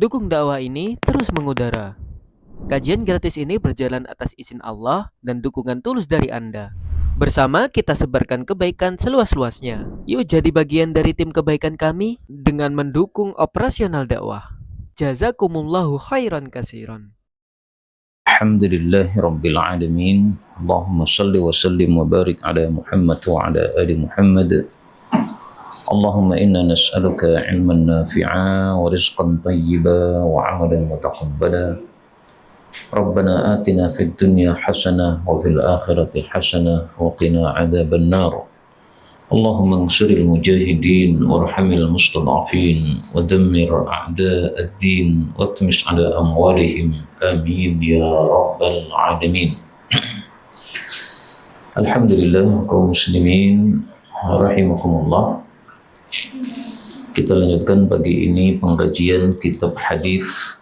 Dukung dakwah ini terus mengudara. Kajian gratis ini berjalan atas izin Allah dan dukungan tulus dari Anda. Bersama kita sebarkan kebaikan seluas-luasnya. Yuk jadi bagian dari tim kebaikan kami dengan mendukung operasional dakwah. Jazakumullahu khairan kasiran. Alhamdulillahi Rabbil Alamin. Allahumma salli wa sallim wa barik ala Muhammad wa ala ali Muhammad. Allahumma inna nas'aluka ilman nafi'a wa rizqan tayyiba wa amalan mutaqabbala. Rabbana atina fid dunya hasanah wa fil akhirati hasanah wa qina adzaban nar. Allahumma ansuril mujahidin warhamil mustad'afin wa dammir a'da'ad-din wa tmis ala amwalihim amin ya rabbal alamin. Alhamdulillah kaum muslimin rahimakumullah. Kita lanjutkan pagi ini pengkajian kitab hadis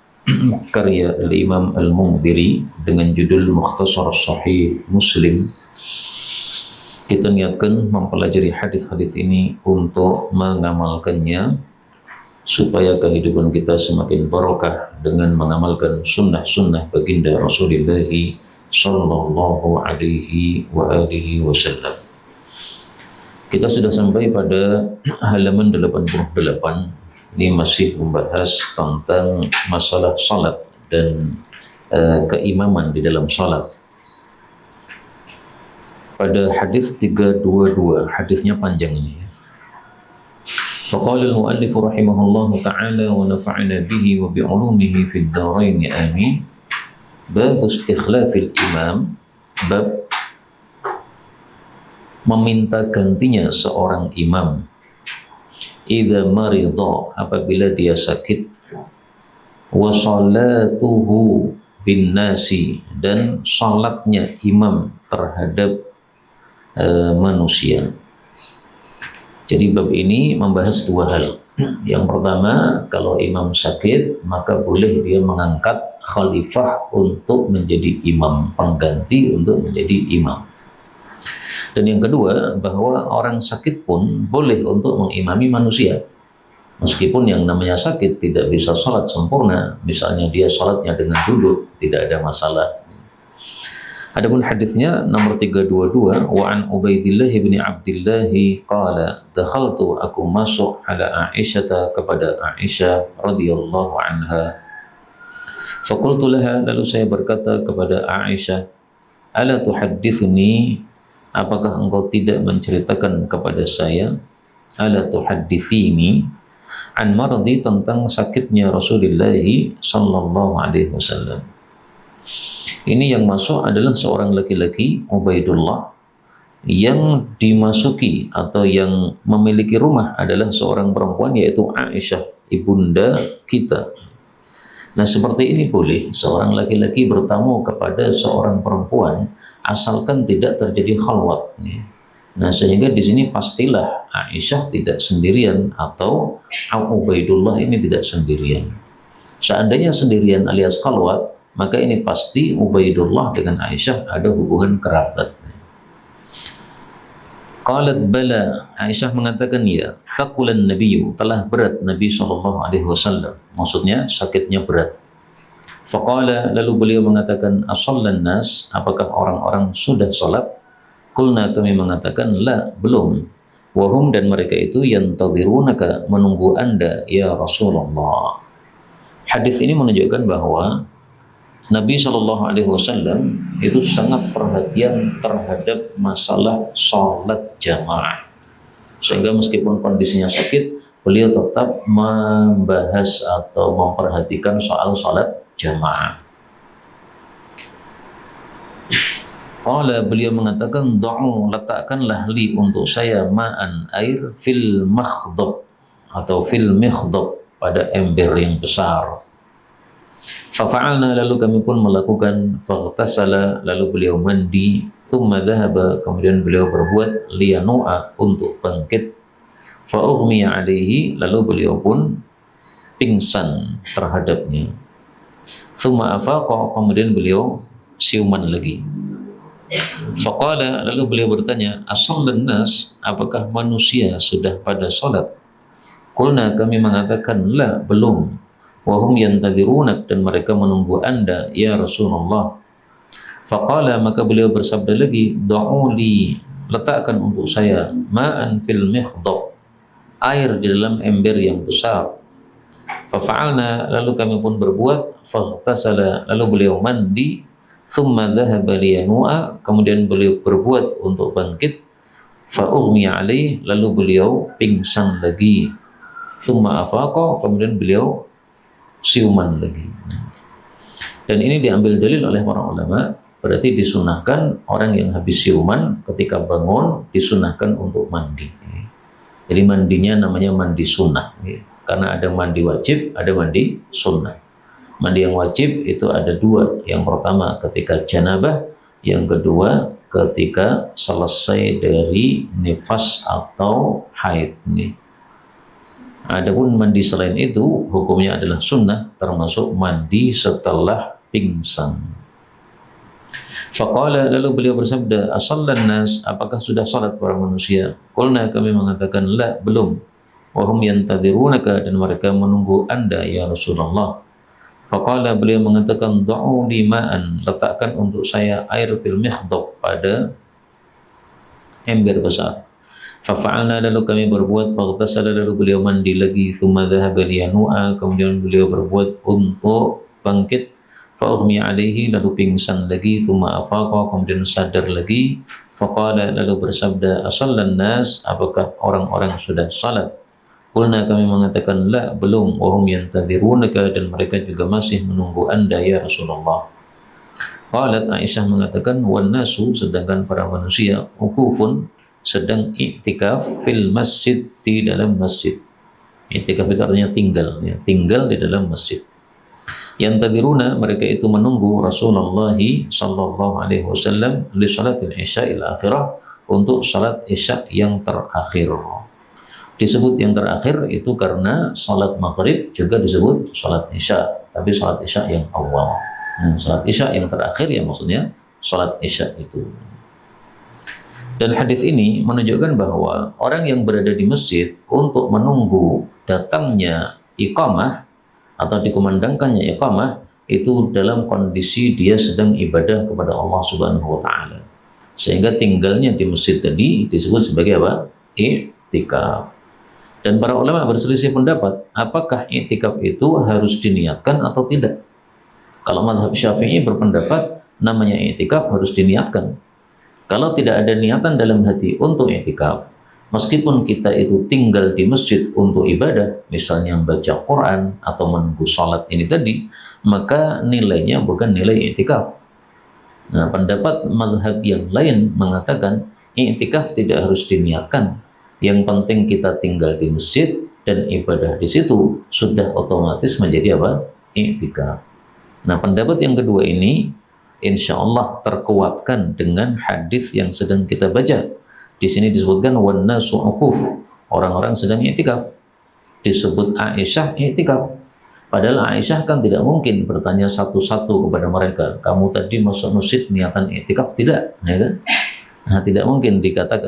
karya Al-Imam Al-Mundhiri dengan judul Mukhtasar Sahih Muslim. Kita niatkan mempelajari hadis-hadis ini untuk mengamalkannya supaya kehidupan kita semakin barokah dengan mengamalkan sunnah-sunnah baginda Rasulullah sallallahu alaihi wa alihi wasallam. Kita sudah sampai pada halaman 88. Ini masih membahas tentang masalah salat dan keimaman di dalam salat. Pada hadis 322, hadisnya panjang ini. Faqala al-muallif rahimahullahu ta'ala wa nafa'ana bihi wa bi'ulumihi fid dharain amin. Bab istikhlafil imam, bab meminta gantinya seorang imam. Idza marida, apabila dia sakit, wa salatuhu bin nasi, dan salatnya imam terhadap manusia. Jadi bab ini membahas dua hal. Yang pertama, kalau imam sakit, maka boleh dia mengangkat khalifah untuk menjadi imam, pengganti untuk menjadi imam. Dan yang kedua, bahwa orang sakit pun boleh untuk mengimami manusia. Meskipun yang namanya sakit tidak bisa salat sempurna, misalnya dia salatnya dengan duduk, tidak ada masalah. Adapun hadisnya nomor 322, wa an Ubaidillah bin Abdullah qala dakhaltu, aku masuk ala Aisyah, kepada Aisyah radhiyallahu anha. Faqultu laha, lalu saya berkata kepada Aisyah, ala tuhaddithuni, apakah engkau tidak menceritakan kepada saya, ala tuhaddithini, an maradi, tentang sakitnya Rasulullah sallallahu alaihi wasallam. Ini yang masuk adalah seorang laki-laki, Ubaidullah, yang dimasuki atau yang memiliki rumah adalah seorang perempuan, yaitu Aisyah, ibunda kita. Nah, seperti ini boleh seorang laki-laki bertamu kepada seorang perempuan asalkan tidak terjadi khalwat. Nah, sehingga di sini pastilah Aisyah tidak sendirian atau Ubaidullah ini tidak sendirian. Seandainya sendirian alias khalwat, maka ini pasti Ubaidullah dengan Aisyah ada hubungan kerabat. Qalat bala, Aisyah mengatakan ya, thaqulan nabiyyu, telah berat Nabi SAW, maksudnya sakitnya berat. Faqala, lalu beliau mengatakan, asallan nas, apakah orang-orang sudah salat? Qulna, kami mengatakan, la, belum. Wahum, dan mereka itu yantadhirunaka, menunggu Anda ya Rasulullah. Hadis ini menunjukkan bahwa Nabi SAW itu sangat perhatian terhadap masalah sholat jamaah, sehingga meskipun kondisinya sakit, beliau tetap membahas atau memperhatikan soal sholat jamaah. Qala, beliau mengatakan, da'u, letakkanlah li, untuk saya, ma'an, air, fil makhdab atau fil mikhdab, pada ember yang besar. Fafa'alna, lalu kami pun melakukan. Faghtasala, lalu beliau mandi. Thumma dhahaba, kemudian beliau berbuat, liyanu'a, untuk bangkit. Fa'ughmiya alaihi, lalu beliau pun pingsan terhadapnya. Thumma afaqa, kemudian beliau siuman lagi. Faqala, lalu beliau bertanya, asallan nas, apakah manusia sudah pada salat? Qulna, kami mengatakan, la, belum. wa hum yantadhirunak, dan mereka menunggu Anda ya Rasulullah. Faqala, maka beliau bersabda lagi, da'uli, letakkan untuk saya, ma'an fil mikhdab, air di dalam ember yang besar. Fafa'alna, lalu kami pun berbuat. Faghtasala, lalu beliau mandi. Thumma dhahaba liyanu'a, kemudian beliau berbuat untuk bangkit. Fa'ughmiya alaih, lalu beliau pingsan lagi. Thumma afaqa, kemudian beliau siuman lagi. Dan ini diambil dalil oleh para ulama, berarti disunahkan orang yang habis siuman ketika bangun disunahkan untuk mandi. Jadi mandinya namanya mandi sunnah, karena ada mandi wajib, ada mandi sunnah. Mandi yang wajib itu ada dua, yang pertama ketika janabah, yang kedua ketika selesai dari nifas atau haid. Adapun mandi selain itu hukumnya adalah sunnah, termasuk mandi setelah pingsan. Faqala, lalu beliau bersabda, asallan nas, apakah sudah salat para manusia? Qulna, kami mengatakan, la, belum. Wa hum yantadhirunaka, dan mereka menunggu Anda ya Rasulullah. Faqala, beliau mengatakan, da'u li ma'an, letakkan untuk saya air fil mikhdab, pada ember besar. Fafa'alna, lalu kami berbuat. Faghtasala, lalu beliau mandi lagi. Thumma dhahaba liyanu'a, kemudian beliau berbuat untuk bangkit. Fa'ughmiya alaihi, lalu pingsan lagi. Thumma afaqa, kemudian sadar lagi. Faqala, lalu bersabda, asallan nas, apakah orang-orang sudah salat? Qulna, kami mengatakan, la, belum. Wahum yantadhirunaka, dan mereka juga masih menunggu Anda ya Rasulullah. Qalat, Aisyah mengatakan, wan nasu, sedangkan para manusia, ukufun, sedang i'tikaf fil masjid, di dalam masjid. I'tikaf itu artinya tinggal, ya, tinggal di dalam masjid. Yantadhiruna, mereka itu menunggu Rasulullah sallallahu alaihi wasallam li salatil isya'il akhirah, untuk salat isya yang terakhir. Disebut yang terakhir itu karena salat maghrib juga disebut salat isya, tapi salat isya yang awal. Salat isya yang terakhir ya maksudnya salat isya itu. Dan hadis ini menunjukkan bahwa orang yang berada di masjid untuk menunggu datangnya iqamah atau dikumandangkannya iqamah, itu dalam kondisi dia sedang ibadah kepada Allah Subhanahu wa taala. Sehingga tinggalnya di masjid tadi disebut sebagai apa? I'tikaf. Dan para ulama berselisih pendapat, apakah i'tikaf itu harus diniatkan atau tidak? Kalau mazhab Syafi'i berpendapat namanya i'tikaf harus diniatkan. Kalau tidak ada niatan dalam hati untuk i'tikaf, meskipun kita itu tinggal di masjid untuk ibadah, misalnya membaca Quran atau menunggu sholat ini tadi, maka nilainya bukan nilai i'tikaf. Nah, pendapat mazhab yang lain mengatakan i'tikaf tidak harus diniatkan. Yang penting kita tinggal di masjid dan ibadah di situ sudah otomatis menjadi apa? I'tikaf. Nah, pendapat yang kedua ini insya Allah terkuatkan dengan hadis yang sedang kita baca. Di sini disebutkan wan nasu uquf, orang-orang sedang i'tikaf. Disebut Aisyah i'tikaf. Padahal Aisyah kan tidak mungkin bertanya satu-satu kepada mereka, kamu tadi masuk masjid niatan i'tikaf tidak, ya kan? Nah, tidak mungkin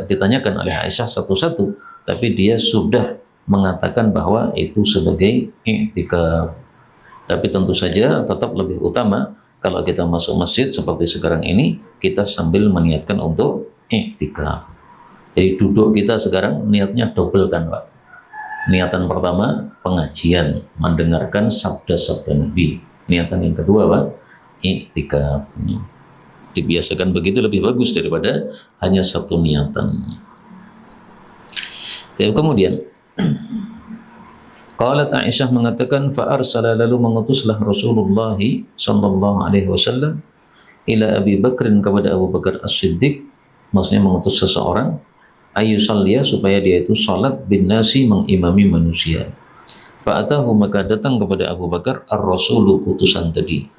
ditanyakan oleh Aisyah satu-satu, tapi dia sudah mengatakan bahwa itu sebagai i'tikaf. Tapi tentu saja tetap lebih utama kalau kita masuk masjid seperti sekarang ini, kita sambil meniatkan untuk i'tikaf. Jadi duduk kita sekarang niatnya double kan Pak. Niatan pertama pengajian, mendengarkan sabda-sabda Nabi. Niatan yang kedua Pak, i'tikaf. Dibiasakan begitu lebih bagus daripada hanya satu niatan. Kemudian qalat Aisyah mengatakan, fa arsala, lalu mengutuslah Rasulullah sallallahu alaihi wasallam ila Abi Bakrin, kepada Abu Bakar As-Siddiq, maksudnya mengutus seseorang, ayyusalliya, supaya dia itu salat bin nasi, mengimami manusia. Fa atahu, maka datang kepada Abu Bakar ar-rasulu, utusan tadi.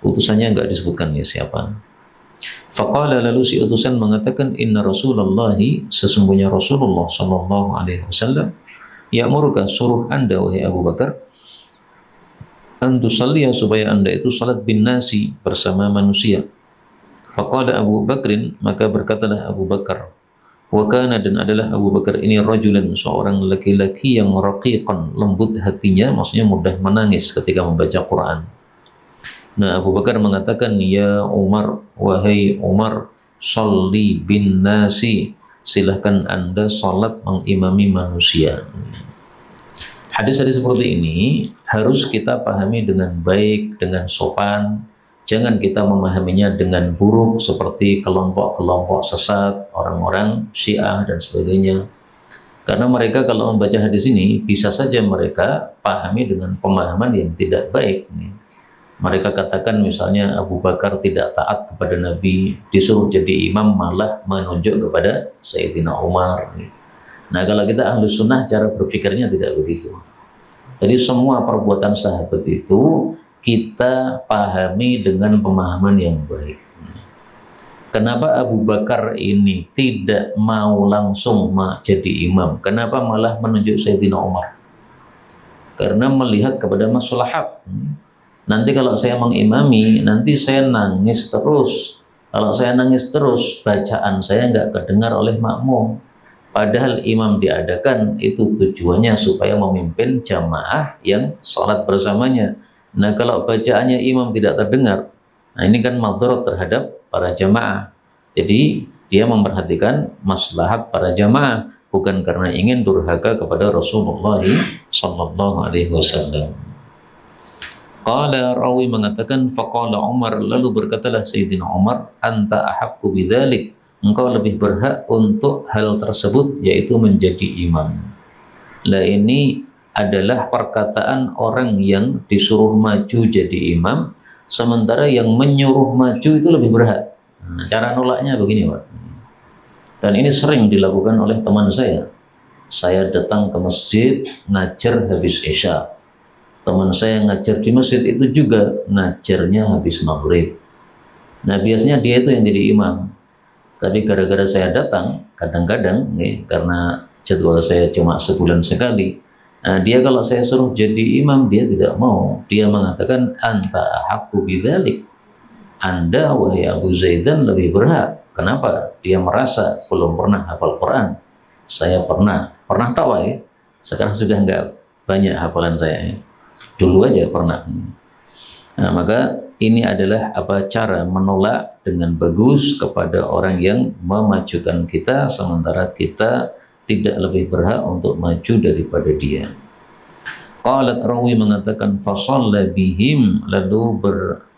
Utusannya enggak disebutkan ya siapa. Faqala, lalu si utusan mengatakan, inna Rasulullah, sesungguhnya Rasulullah sallallahu alaihi wasallam, ya'muruka, suruh Anda wahai Abu Bakar, antusalliya, supaya Anda itu salat bin nasi, bersama manusia. Faqala Abu Bakrin, maka berkatalah Abu Bakar, Wa kana, dan adalah Abu Bakar ini rajulan, seorang laki-laki yang raqiqan, lembut hatinya, maksudnya mudah menangis ketika membaca Quran. Nah, Abu Bakar mengatakan, ya Umar, wahai Umar, sholli bin nasi, silahkan Anda salat mengimami manusia. Hadis-hadis seperti ini harus kita pahami dengan baik, dengan sopan. Jangan kita memahaminya dengan buruk seperti kelompok-kelompok sesat, orang-orang Syiah dan sebagainya. Karena mereka kalau membaca hadis ini bisa saja mereka pahami dengan pemahaman yang tidak baik. Mereka katakan misalnya Abu Bakar tidak taat kepada Nabi, disuruh jadi imam malah menunjuk kepada Sayyidina Umar. Nah, kalau kita ahlu sunnah cara berpikirnya tidak begitu. Jadi semua perbuatan sahabat itu kita pahami dengan pemahaman yang baik. Kenapa Abu Bakar ini tidak mau langsung jadi imam? Kenapa malah menunjuk Sayyidina Umar? Karena melihat kepada maslahat. Nanti kalau saya mengimami, nanti saya nangis terus. Kalau saya nangis terus, bacaan saya nggak kedengar oleh makmum. Padahal imam diadakan itu tujuannya supaya memimpin jamaah yang sholat bersamanya. Nah, kalau bacaannya imam tidak terdengar, nah ini kan madharat terhadap para jamaah. Jadi dia memperhatikan maslahat para jamaah, bukan karena ingin durhaka kepada Rasulullah sallallahu alaihi wasallam. Qala, rawi mengatakan, faqala Umar, lalu berkatalah Sayyidina Umar, anta ahaqqu bidzalik, engkau lebih berhak untuk hal tersebut, yaitu menjadi imam. Lah ini adalah perkataan orang yang disuruh maju jadi imam, sementara yang menyuruh maju itu lebih berhak. Nah, cara nolaknya begini, Pak. Dan ini sering dilakukan oleh teman saya. Saya datang ke masjid, ngajar habis Isya. Teman saya ngajar di masjid itu juga ngajarnya habis maghrib. Nah, biasanya dia itu yang jadi imam. Tapi gara-gara saya datang, kadang-kadang, karena jadwal saya cuma sebulan sekali, nah, dia kalau saya suruh jadi imam, dia tidak mau. Dia mengatakan, anta ahaqqu bidzalik. Anda, wahai Abu Zaidan, lebih berhak. Kenapa? Dia merasa belum pernah hafal Quran. Saya pernah tahu ya. Sekarang sudah enggak banyak hafalan saya. Dulu aja pernah. Nah, maka ini adalah cara menolak dengan bagus kepada orang yang memajukan kita, sementara kita tidak lebih berhak untuk maju daripada dia. Qalat, rawi mengatakan, fasalla bihim, lalu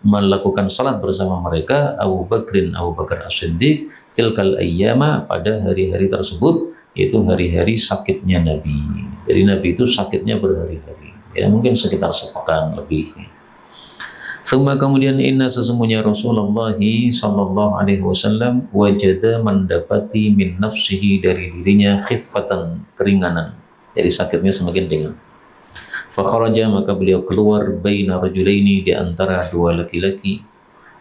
melakukan salat bersama mereka Abu Bakar As-Siddiq tilkal ayyama, pada hari-hari tersebut, yaitu hari-hari sakitnya Nabi. Jadi Nabi itu sakitnya berhari-hari, ya mungkin sekitar sepekan lebih. Summa, kemudian, inna, sesungguhnya Rasulullah sallallahu alaihi wasallam wajada, mendapati min nafsihi, dari dirinya, khiffatan, keringanan, jadi sakitnya semakin ringan. Fa kharaja, maka beliau keluar, baina rajulaini, di antara dua laki-laki,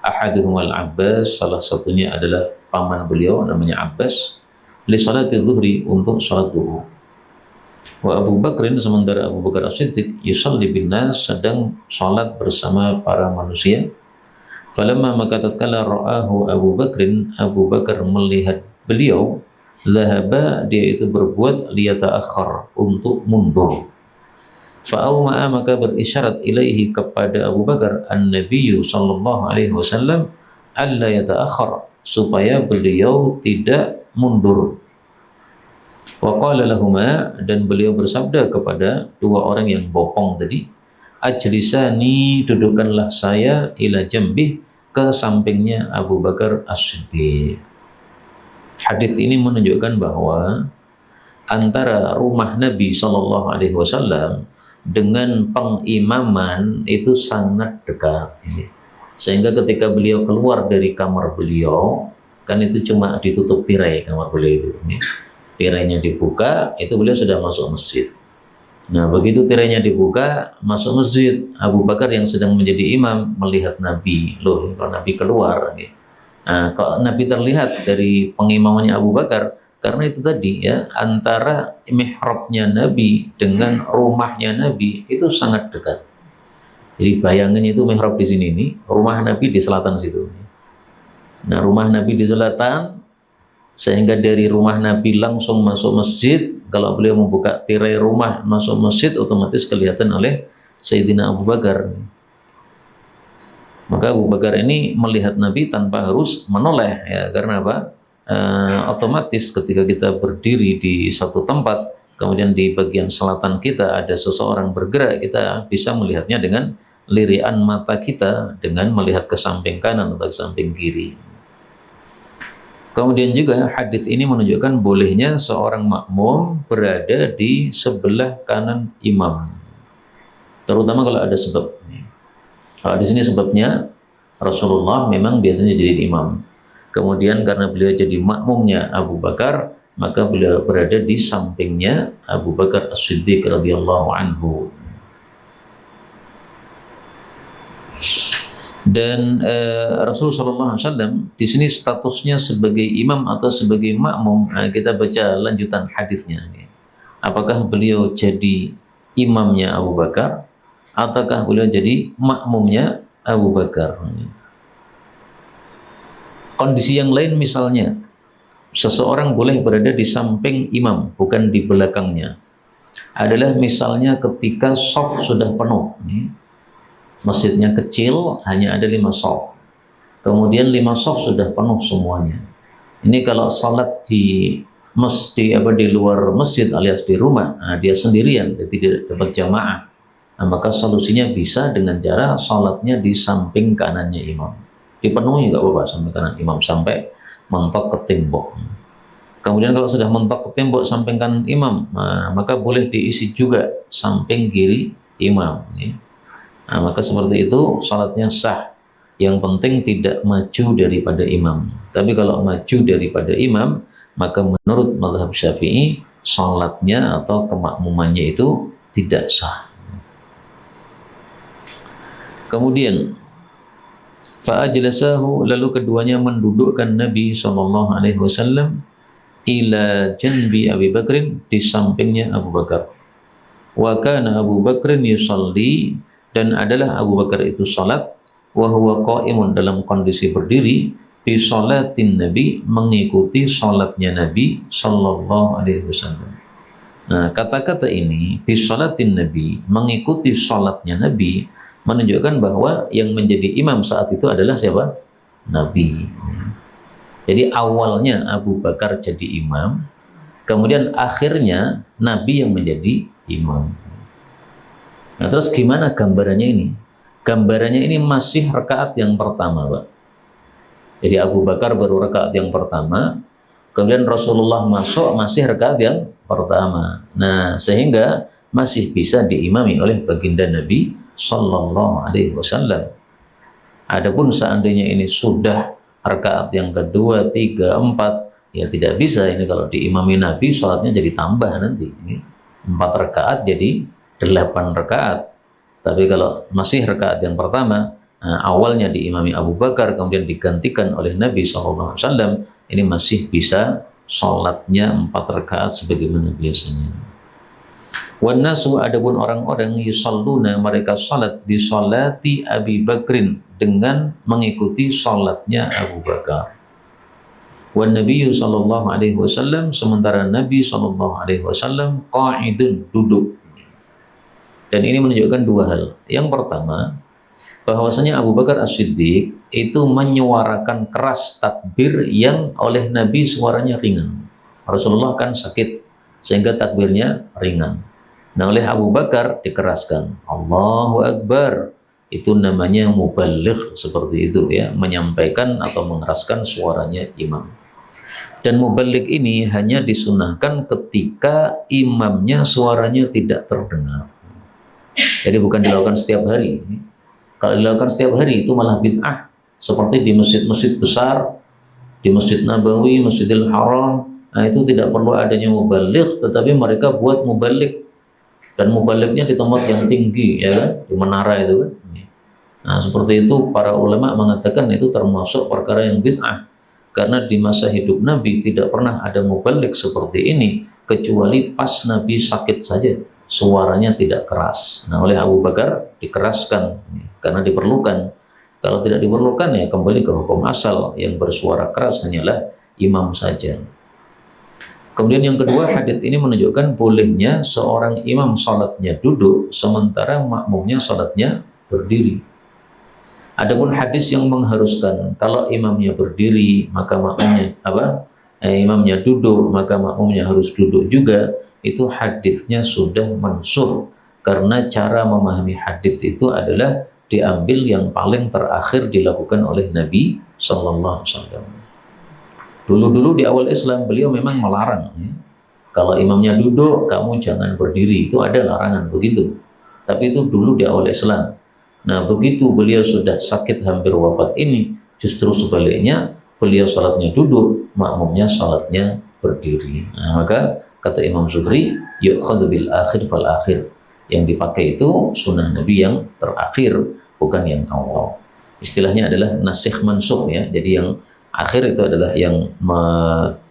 ahaduhum al-Abbas, salah satunya adalah paman beliau namanya Abbas, li salati dhuhri, untuk salat zuhur. Wa Abu Bakrin, sementara Abu Bakar As-Siddiq, yusalli bin nas, sedang salat bersama para manusia. Falamma, maka tatkala ra'ahu Abu Bakrin, Abu Bakar melihat beliau, zahaba, dia itu berbuat, liyata'akhir, untuk mundur. Fa'awma'a, maka berisyarat, ilaihi, kepada Abu Bakar, an-nabiyyu sallallahu alaihi wasallam, alla yata'akhir, supaya beliau tidak mundur. Wa qala lahuma, dan beliau bersabda kepada dua orang yang bopong tadi, ajlisani, dudukkanlah saya, ila jambih, ke sampingnya Abu Bakar As-Siddiq. Hadis ini menunjukkan bahwa antara rumah Nabi sallallahu alaihi wasallam dengan pengimaman itu sangat dekat. Sehingga ketika beliau keluar dari kamar beliau, kan itu cuma ditutup tirai kamar beliau itu. Tirainya dibuka, itu beliau sudah masuk masjid. Nah, begitu tirainya dibuka, masuk masjid, Abu Bakar yang sedang menjadi imam melihat Nabi. Loh, kalau Nabi keluar. Nah, kalau Nabi terlihat dari pengimamannya Abu Bakar, karena itu tadi ya, antara mihrabnya Nabi dengan rumahnya Nabi itu sangat dekat. Jadi bayangin itu mihrab di sini nih, rumah Nabi di selatan situ. Nah, rumah Nabi di selatan, sehingga dari rumah Nabi langsung masuk masjid. Kalau beliau membuka tirai rumah masuk masjid, otomatis kelihatan oleh Sayyidina Abu Bakar. Maka Abu Bakar ini melihat Nabi tanpa harus menoleh, ya, karena apa? Otomatis ketika kita berdiri di satu tempat, kemudian di bagian selatan kita ada seseorang bergerak, kita bisa melihatnya dengan lirian mata kita, dengan melihat ke samping kanan atau ke samping kiri. Kemudian juga hadis ini menunjukkan bolehnya seorang makmum berada di sebelah kanan imam, terutama kalau ada sebab. Kalau di sini sebabnya Rasulullah memang biasanya jadi imam. Kemudian karena beliau jadi makmumnya Abu Bakar, maka beliau berada di sampingnya Abu Bakar As-Siddiq radhiyallahu anhu. Dan Rasulullah SAW di sini statusnya sebagai imam atau sebagai makmum. Kita baca lanjutan hadisnya. Apakah beliau jadi imamnya Abu Bakar, ataukah beliau jadi makmumnya Abu Bakar? Kondisi yang lain misalnya, seseorang boleh berada di samping imam, bukan di belakangnya. Adalah misalnya ketika shaf sudah penuh. Masjidnya kecil, hanya ada 5 shaf. Kemudian 5 shaf sudah penuh semuanya. Ini kalau salat di luar masjid alias di rumah, dia sendirian, dia tidak dapat jamaah. Maka solusinya bisa dengan cara salatnya di samping kanannya imam. Dipenuhi nggak apa-apa sampai kanan imam, sampai mentok ke tembok. Kemudian kalau sudah mentok ke tembok samping kanan imam, maka boleh diisi juga samping kiri imam. Maka seperti itu salatnya sah. Yang penting tidak maju daripada imam. Tapi kalau maju daripada imam, maka menurut mazhab Syafi'i, salatnya atau kemakmumannya itu tidak sah. Kemudian fa'ajlasahu, lalu keduanya mendudukkan Nabi SAW ila janbi Abi Bakrin, di sampingnya Abu Bakar. Wa kana Abu Bakrin yusalli, dan adalah Abu Bakar itu salat, wa huwa qa'imun, dalam kondisi berdiri, bi salatin Nabi, mengikuti salatnya Nabi sallallahu alaihi wasallam. Nah, kata-kata ini bi salatin Nabi, mengikuti salatnya Nabi, menunjukkan bahwa yang menjadi imam saat itu adalah siapa? Nabi. Jadi awalnya Abu Bakar jadi imam, kemudian akhirnya Nabi yang menjadi imam. Nah, terus gimana gambarannya ini? Gambarannya ini masih rakaat yang pertama, Pak. Jadi Abu Bakar baru rakaat yang pertama, kemudian Rasulullah masuk masih rakaat yang pertama. Nah, sehingga masih bisa diimami oleh baginda Nabi Sallallahu Alaihi Wasallam. Adapun seandainya ini sudah rakaat yang kedua, 3, 4, ya tidak bisa. Ini kalau diimami Nabi, sholatnya jadi tambah nanti. 4 rakaat jadi 8 rakaat. Tapi kalau masih rakaat yang pertama, awalnya diimami Abu Bakar, kemudian digantikan oleh Nabi SAW, ini masih bisa sholatnya 4 rakaat sebagaimana biasanya. Wan nasu, adapun orang-orang yusalluna, mereka salat di salati Abi Bakrin, dengan mengikuti salatnya Abu Bakar. Wan Nabiyyu sallallahu alaihi wasallam, sementara Nabi sallallahu alaihi wasallam qa'idun, duduk. Dan ini menunjukkan 2 hal. Yang pertama, bahwasanya Abu Bakar As-Siddiq itu menyuarakan keras takbir yang oleh Nabi suaranya ringan. Rasulullah kan sakit sehingga takbirnya ringan. Nah, oleh Abu Bakar dikeraskan. Allahu Akbar. Itu namanya muballigh, seperti itu ya, menyampaikan atau mengeraskan suaranya imam. Dan muballigh ini hanya disunahkan ketika imamnya suaranya tidak terdengar. Jadi bukan dilakukan setiap hari. Kalau dilakukan setiap hari itu malah bid'ah. Seperti di masjid-masjid besar, di Masjid Nabawi, Masjidil Haram, nah itu tidak perlu adanya muballigh, tetapi mereka buat muballigh. Dan mubalighnya di tempat yang tinggi, ya kan, di menara itu kan. Nah, seperti itu para ulama mengatakan itu termasuk perkara yang bid'ah, karena di masa hidup Nabi tidak pernah ada mubaligh seperti ini, kecuali pas Nabi sakit saja, suaranya tidak keras. Nah, oleh Abu Bakar dikeraskan karena diperlukan. Kalau tidak diperlukan, ya kembali ke hukum asal, yang bersuara keras hanyalah imam saja. Kemudian yang kedua, hadis ini menunjukkan bolehnya seorang imam salatnya duduk sementara makmumnya salatnya berdiri. Adapun hadis yang mengharuskan kalau imamnya berdiri maka makmumnya imamnya duduk maka makmumnya harus duduk juga, itu hadisnya sudah mansukh, karena cara memahami hadis itu adalah diambil yang paling terakhir dilakukan oleh Nabi Sallallahu Alaihi Wasallam. Dulu-dulu di awal Islam beliau memang melarang, ya. Kalau imamnya duduk, kamu jangan berdiri, itu ada larangan begitu. Tapi itu dulu di awal Islam. Nah, begitu beliau sudah sakit hampir wafat ini, justru sebaliknya, beliau salatnya duduk, makmumnya salatnya berdiri. Nah, maka kata Imam Zuhri, yu'khadhu bil akhir fal akhir. Yang dipakai itu sunnah Nabi yang terakhir, bukan yang awal. Istilahnya adalah nasikh mansukh, ya. Jadi yang akhir itu adalah yang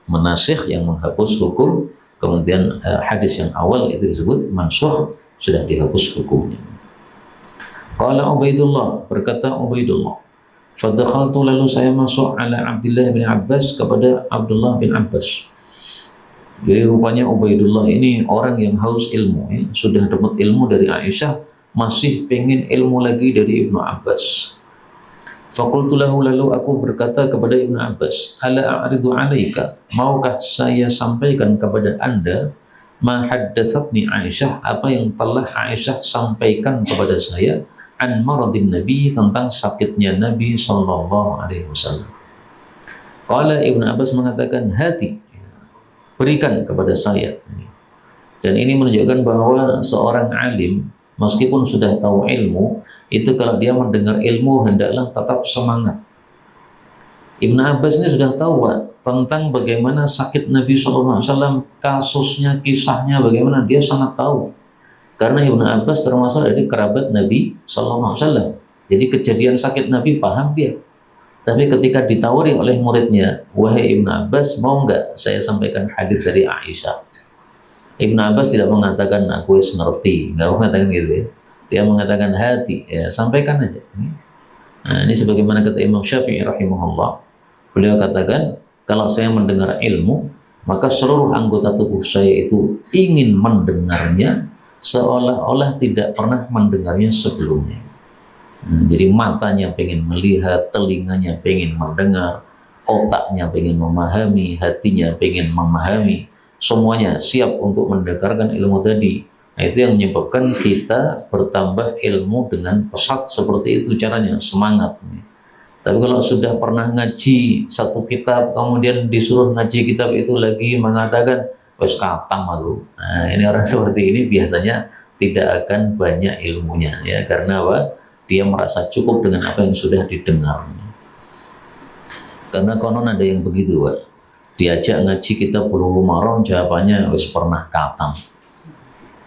menasikh, yang menghapus hukum. Kemudian hadis yang awal itu disebut mansukh, sudah dihapus hukumnya. Qala Ubaidullah, berkata Ubaidullah, fadakhaltu, lalu saya masuk ala Abdullah bin Abbas, kepada Abdullah bin Abbas. Jadi rupanya Ubaidullah ini orang yang haus ilmu, ya. Sudah dapat ilmu dari Aisyah, masih pengen ilmu lagi dari Ibnu Abbas. Faqultu lahu, lalu aku berkata kepada Ibnu Abbas, ala a'ridu alaika, maukah saya sampaikan kepada anda ma haddatsatni Aisyah, apa yang telah Aisyah sampaikan kepada saya, an maradin Nabi, tentang sakitnya Nabi sallallahu alaihi wasallam. Qala, Ibnu Abbas mengatakan, hati, berikan kepada saya. Dan ini menunjukkan bahwa seorang alim meskipun sudah tahu ilmu, itu kalau dia mendengar ilmu hendaklah tetap semangat. Ibnu Abbas ini sudah tahu, Pak, tentang bagaimana sakit Nabi SAW, kasusnya, kisahnya bagaimana, dia sangat tahu. Karena Ibnu Abbas termasuk dari kerabat Nabi SAW. Jadi kejadian sakit Nabi paham dia. Tapi ketika ditawari oleh muridnya, wahai Ibnu Abbas, mau nggak saya sampaikan hadis dari Aisyah? Ibnu Abbas tidak mengatakan aku ngerti, nggak mengatakan gitu, ya. Dia mengatakan hati, ya, sampaikan aja. Nah, ini sebagaimana kata Imam Syafi'i rahimahullah, beliau katakan, kalau saya mendengar ilmu, maka seluruh anggota tubuh saya itu ingin mendengarnya seolah-olah tidak pernah mendengarnya sebelumnya. Jadi matanya pengen melihat, telinganya pengen mendengar, otaknya pengen memahami, hatinya pengen memahami, semuanya siap untuk mendengarkan ilmu tadi. Nah, itu yang menyebabkan kita bertambah ilmu dengan pesat, seperti itu caranya, semangat. Tapi kalau sudah pernah ngaji satu kitab, kemudian disuruh ngaji kitab itu lagi, mengatakan wes katam aku. Nah, ini orang seperti ini biasanya tidak akan banyak ilmunya, ya. Karena apa? Dia merasa cukup dengan apa yang sudah didengar. Karena konon ada yang begitu, Pak. Diajak ngaji kitab Bulughul Maram, jawabannya wis pernah katam.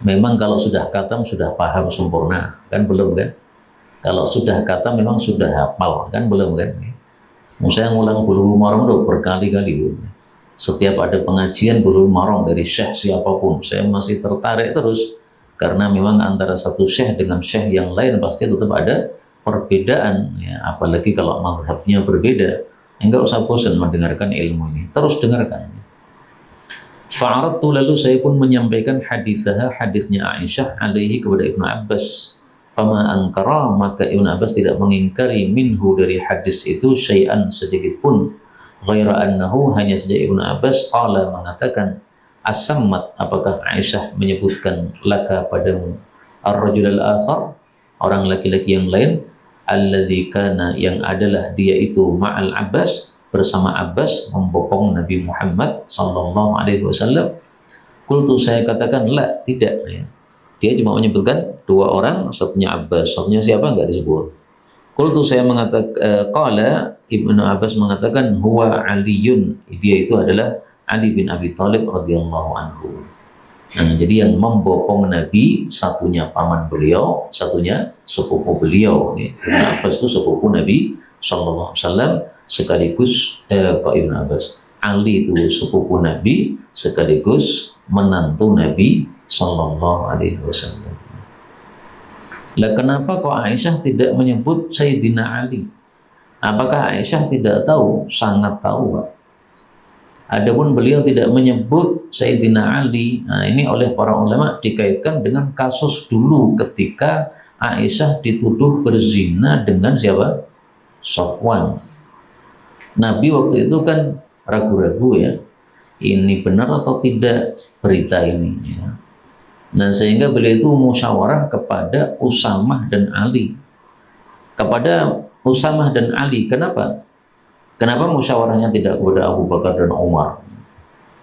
Memang kalau sudah katam sudah paham sempurna, kan belum, kan? Kalau sudah katam memang sudah hafal, kan belum, kan? Saya ngulang Bulughul Maram udah berkali-kali. Setiap ada pengajian Bulughul Maram dari syekh siapapun, saya masih tertarik terus, karena memang antara satu syekh dengan syekh yang lain pasti tetap ada perbedaan, ya. Apalagi kalau mazhabnya berbeda. Enggak usah bosan mendengarkan ilmu ini, terus dengarkan. Fa'aradtu, lalu saya pun menyampaikan hadisnya Aisyah alaihi kepada Ibnu Abbas. Fama angkara, maka Ibnu Abbas tidak mengingkari minhu dari hadis itu syai'an sedikit pun. Ghaira annahu, hanya saja Ibnu Abbas qala mengatakan, as-sammat, apakah Aisyah menyebutkan laka padamu ar-rajul al-akhar, orang laki-laki yang lain, alladzi kana, yang adalah dia itu ma'al Abbas, bersama Abbas, membopong Nabi Muhammad sallallahu alaihi wasallam. Qultu, saya katakan, la, tidak, ya. Dia cuma menyebutkan dua orang, satunya Abbas, satunya siapa enggak disebut. Qultu, saya mengatakan, qala, Ibnu Abbas mengatakan, huwa Aliyun, dia itu adalah Ali bin Abi Thalib radhiyallahu anhu. Nah, jadi yang membopong Nabi, satunya paman beliau, satunya sepupu beliau. Ibnu Abbas itu sepupu Nabi sallallahu alaihi wasallam, sekaligus Pak Ibnu Abbas, Ali itu sepupu Nabi sekaligus menantu Nabi sallallahu alaihi wasallam. Lah, kenapa kok Aisyah tidak menyebut Sayyidina Ali? Apakah Aisyah tidak tahu? Sangat tahu, Pak. Adapun beliau tidak menyebut Sayyidina Ali. Nah, ini oleh para ulama dikaitkan dengan kasus dulu ketika Aisyah dituduh berzina dengan siapa? Safwan. Nabi waktu itu kan ragu-ragu ya, ini benar atau tidak berita ini ya. Nah, sehingga beliau itu musyawarah kepada Usamah dan Ali. Kepada Usamah dan Ali, kenapa? Kenapa musyawarahnya tidak kepada Abu Bakar dan Umar?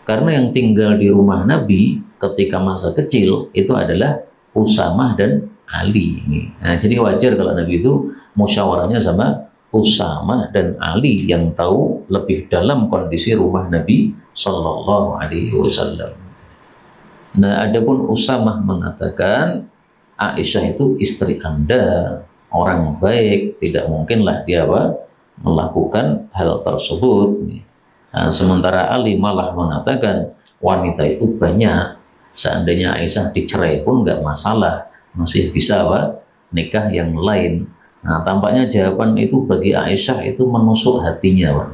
Karena yang tinggal di rumah Nabi ketika masa kecil itu adalah Usamah dan Ali. Nah, jadi wajar kalau Nabi itu musyawarahnya sama Usamah dan Ali yang tahu lebih dalam kondisi rumah Nabi Shallallahu Alaihi Wasallam. Nah, adapun Usamah mengatakan Aisyah itu istri Anda, orang baik, tidak mungkinlah dia melakukan hal tersebut. Nah, sementara Ali malah mengatakan wanita itu banyak, seandainya Aisyah dicerai pun nggak masalah, masih bisa nikah yang lain. Nah, tampaknya jawaban itu bagi Aisyah itu menusuk hatinya,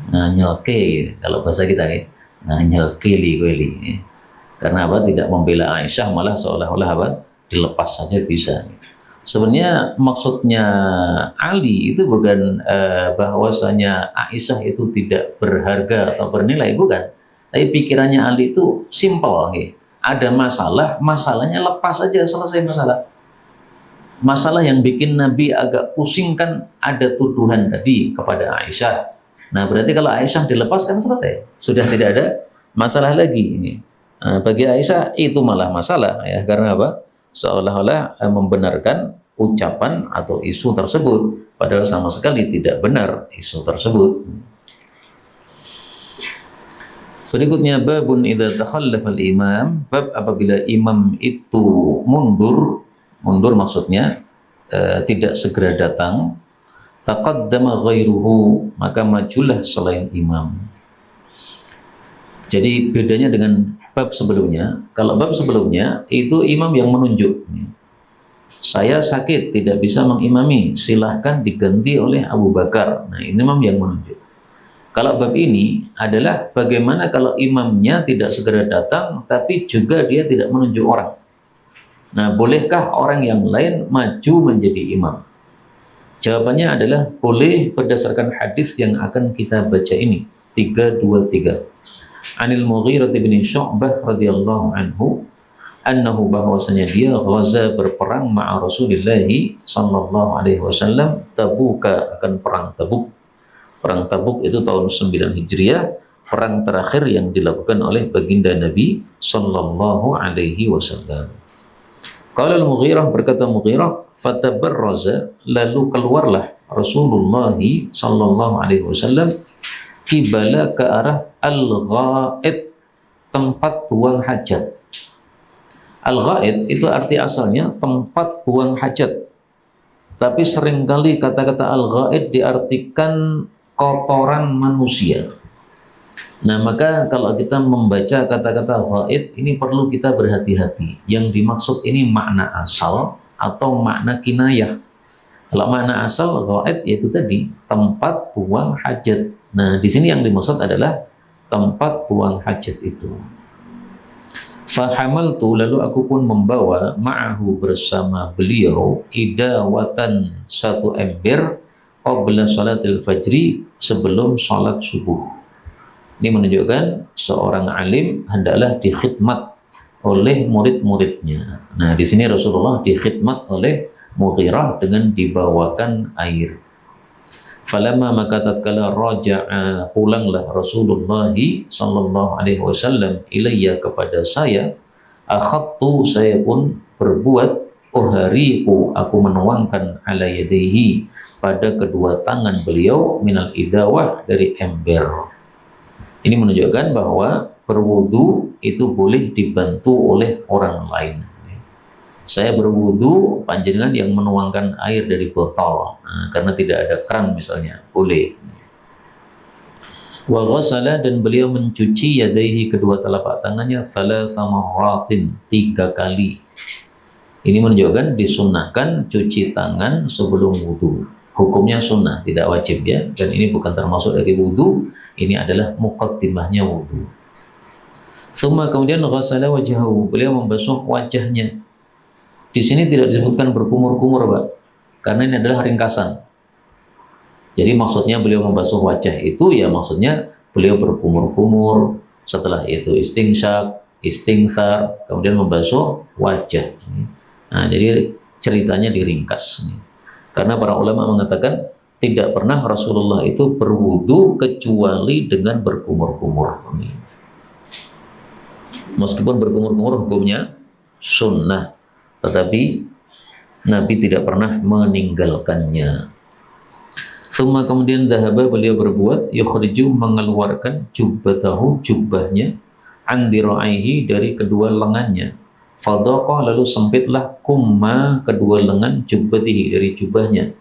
nganyelke kalau bahasa kita ya, nganyelkeli. Karena tidak membela Aisyah, malah seolah-olah dilepas saja bisa. Sebenarnya maksudnya Ali itu bukan bahwasanya Aisyah itu tidak berharga atau bernilai, bukan. Tapi pikirannya Ali itu simpel, ada masalah, masalahnya lepas saja, selesai masalah. Masalah yang bikin Nabi agak pusing kan ada tuduhan tadi kepada Aisyah. Nah, berarti kalau Aisyah dilepaskan selesai, sudah tidak ada masalah lagi ini. Nah, bagi Aisyah itu malah masalah ya, karena seolah-olah membenarkan ucapan atau isu tersebut, padahal sama sekali tidak benar isu tersebut. Berikutnya babun idza takhallafa al-imam, bab apabila imam itu mundur maksudnya tidak segera datang, taqaddama ghairuhu, maka majulah selain imam. Jadi bedanya dengan bab sebelumnya, kalau bab sebelumnya itu imam yang menunjuk, saya sakit tidak bisa mengimami, silahkan diganti oleh Abu Bakar. Nah, ini imam yang menunjuk. Kalau bab ini adalah bagaimana kalau imamnya tidak segera datang tapi juga dia tidak menunjuk orang. Nah, bolehkah orang yang lain maju menjadi imam? Jawabannya adalah boleh berdasarkan hadis yang akan kita baca ini, 323. Anil Mughirah bin Syu'bah radhiyallahu anhu annahu, bahwasanya dia ghaza berperang ma'a Rasulillah sallallahu alaihi wasallam Tabuka, akan perang Tabuk. Perang Tabuk itu tahun 9 Hijriah, perang terakhir yang dilakukan oleh baginda Nabi sallallahu alaihi wasallam. Qala al-Mughirah, berkata Mughirah, fatabarraza, lalu keluarlah Rasulullah sallallahu alaihi wasallam kibala, ke arah al-ghaid, tempat buang hajat. Al-ghaid itu arti asalnya tempat buang hajat, tapi seringkali kata-kata al-ghaid diartikan kotoran manusia. Nah, maka kalau kita membaca kata-kata ghaid ini perlu kita berhati-hati. Yang dimaksud ini makna asal atau makna kinayah. Kalau makna asal ghaid yaitu tadi tempat buang hajat. Nah, di sini yang dimaksud adalah tempat buang hajat itu. Fahamaltu, lalu aku pun membawa ma'ahu, bersama beliau, idawatan, satu ember, qabla salatil fajri, sebelum salat subuh. Ini menunjukkan seorang alim hendaklah dikhidmat oleh murid-muridnya. Nah, di sini Rasulullah dikhidmat oleh Mughirah dengan dibawakan air. Falamma, maka tatkala raja'a, pulanglah Rasulullah sallallahu alaihi wasallam ilayya, kepada saya, akhadtu, saya pun berbuat, uhariku, aku menuangkan, ala yadayhi, pada kedua tangan beliau, minal idawah, dari ember. Ini menunjukkan bahwa berwudu itu boleh dibantu oleh orang lain. Saya berwudu, panjenengan yang menuangkan air dari botol, karena tidak ada keran misalnya, boleh. Wa ghasala, dan beliau mencuci yadaihi, kedua telapak tangannya, thalatha marratin, 3 kali. Ini menunjukkan disunnahkan cuci tangan sebelum wudu. hukumnya sunnah, tidak wajib ya. Dan ini bukan termasuk dari wudu, ini adalah muqaddimahnya wudu. Summa kemudian ghassala wajhahu, beliau membasuh wajahnya. Di sini tidak disebutkan berkumur-kumur, Pak, karena ini adalah ringkasan. Jadi maksudnya beliau membasuh wajah itu ya maksudnya beliau berkumur-kumur, setelah itu istinsyak, istinthar, kemudian membasuh wajah. Nah, jadi ceritanya diringkas. Karena para ulama mengatakan tidak pernah Rasulullah itu berwudu kecuali dengan berkumur-kumur. Meskipun berkumur-kumur hukumnya sunnah, tetapi Nabi tidak pernah meninggalkannya. Summa kemudian dhahaba, beliau berbuat yukhriju, mengeluarkan jubbatahu, jubbahnya, andiraihi, dari kedua lengannya. Fadaqa, lalu sempitlah, kumma, kedua lengan, jubbatihi, dari jubahnya.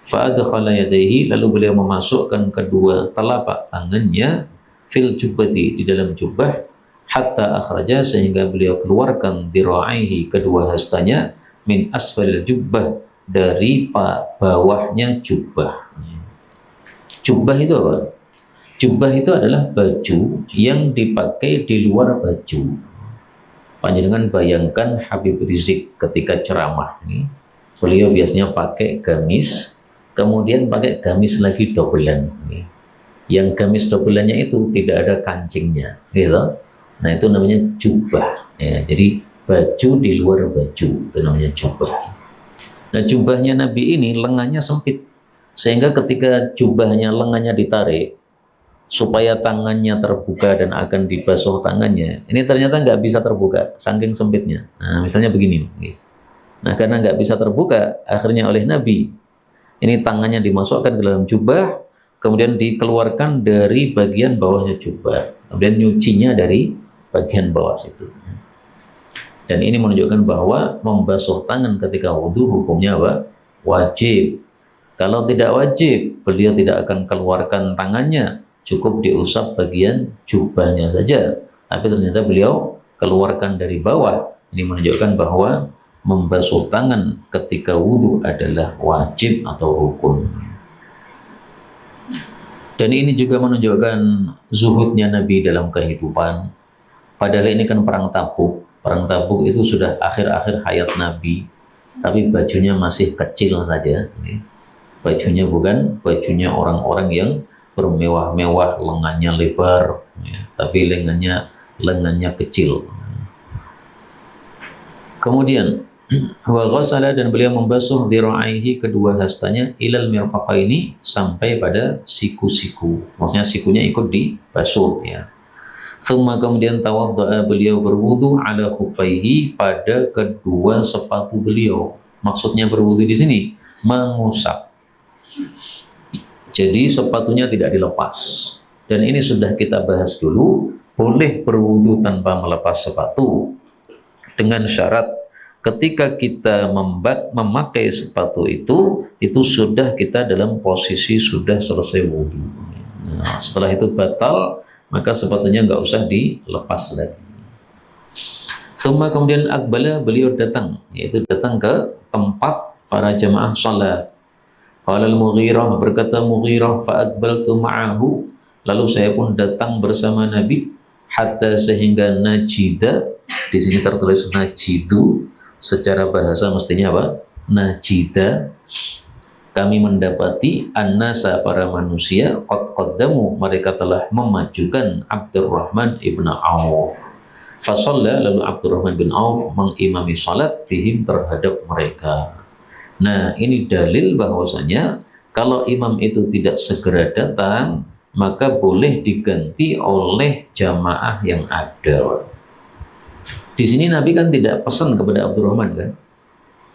Fa'adkhala yadaihi, lalu beliau memasukkan kedua telapak tangannya, fil jubbati, di dalam jubah, hatta akhraja, sehingga beliau keluarkan diraihi, kedua hastanya, min asfalil jubbah, dari bawahnya jubah. Jubah itu apa? Jubah itu adalah baju yang dipakai di luar baju. Panjenengan bayangkan Habib Rizik ketika ceramah, beliau biasanya pakai gamis, kemudian pakai gamis lagi dobelan. Yang gamis dobelannya itu tidak ada kancingnya, gitu. Nah, itu namanya jubah. Ya, jadi baju di luar baju, itu namanya jubah. Nah, jubahnya Nabi ini lengannya sempit, sehingga ketika jubahnya lengannya ditarik supaya tangannya terbuka dan akan dibasuh tangannya, ini ternyata nggak bisa terbuka saking sempitnya. Nah, misalnya begini. Nah, karena nggak bisa terbuka, akhirnya oleh Nabi ini tangannya dimasukkan ke dalam jubah, kemudian dikeluarkan dari bagian bawahnya jubah, kemudian nyucinya dari bagian bawah situ. Dan ini menunjukkan bahwa membasuh tangan ketika wudhu hukumnya apa? Wajib. Kalau tidak wajib, beliau tidak akan keluarkan tangannya, cukup diusap bagian jubahnya saja. Tapi ternyata beliau keluarkan dari bawah. Ini menunjukkan bahwa membasuh tangan ketika wudhu adalah wajib atau rukun. Dan ini juga menunjukkan zuhudnya Nabi dalam kehidupan. Padahal ini kan perang Tabuk. Perang Tabuk itu sudah akhir-akhir hayat Nabi, tapi bajunya masih kecil saja. Bajunya bukan bajunya orang-orang yang bermewah-mewah, lengannya lebar, tapi lengannya kecil. Kemudian wa ghassala, dan beliau membasuh dhira'aihi, kedua hastanya, ilal mirfaqaini, sampai pada siku-siku. Maksudnya sikunya ikut dibasuh ya. Summa kemudian tawadda'a, beliau berwudu ala khuffaihi, pada kedua sepatu beliau. Maksudnya berwudu di sini mengusap. Jadi sepatunya tidak dilepas. Dan ini sudah kita bahas dulu, boleh berwudu tanpa melepas sepatu dengan syarat ketika kita memakai sepatu itu sudah kita dalam posisi sudah selesai wudu. Nah, setelah itu batal, maka sepatunya nggak usah dilepas lagi. Semua kemudian akbala, beliau datang, yaitu datang ke tempat para jamaah salat. Qala al-Mughirah, berkata Mughirah, fa aqbaltu ma'ahu, lalu saya pun datang bersama Nabi, hatta sehingga najida, di sini tertulis najidu, secara bahasa mestinya apa? Najida, kami mendapati annasa, para manusia, qad qaddamu, mereka telah memajukan Abdurrahman ibn Auf. Fasalla, lalu Abdurrahman bin Auf mengimami salat bihim, terhadap mereka. Nah, ini dalil bahwasanya kalau imam itu tidak segera datang, maka boleh diganti oleh jamaah yang ada. Di sini Nabi kan tidak pesan kepada Abdurrahman kan,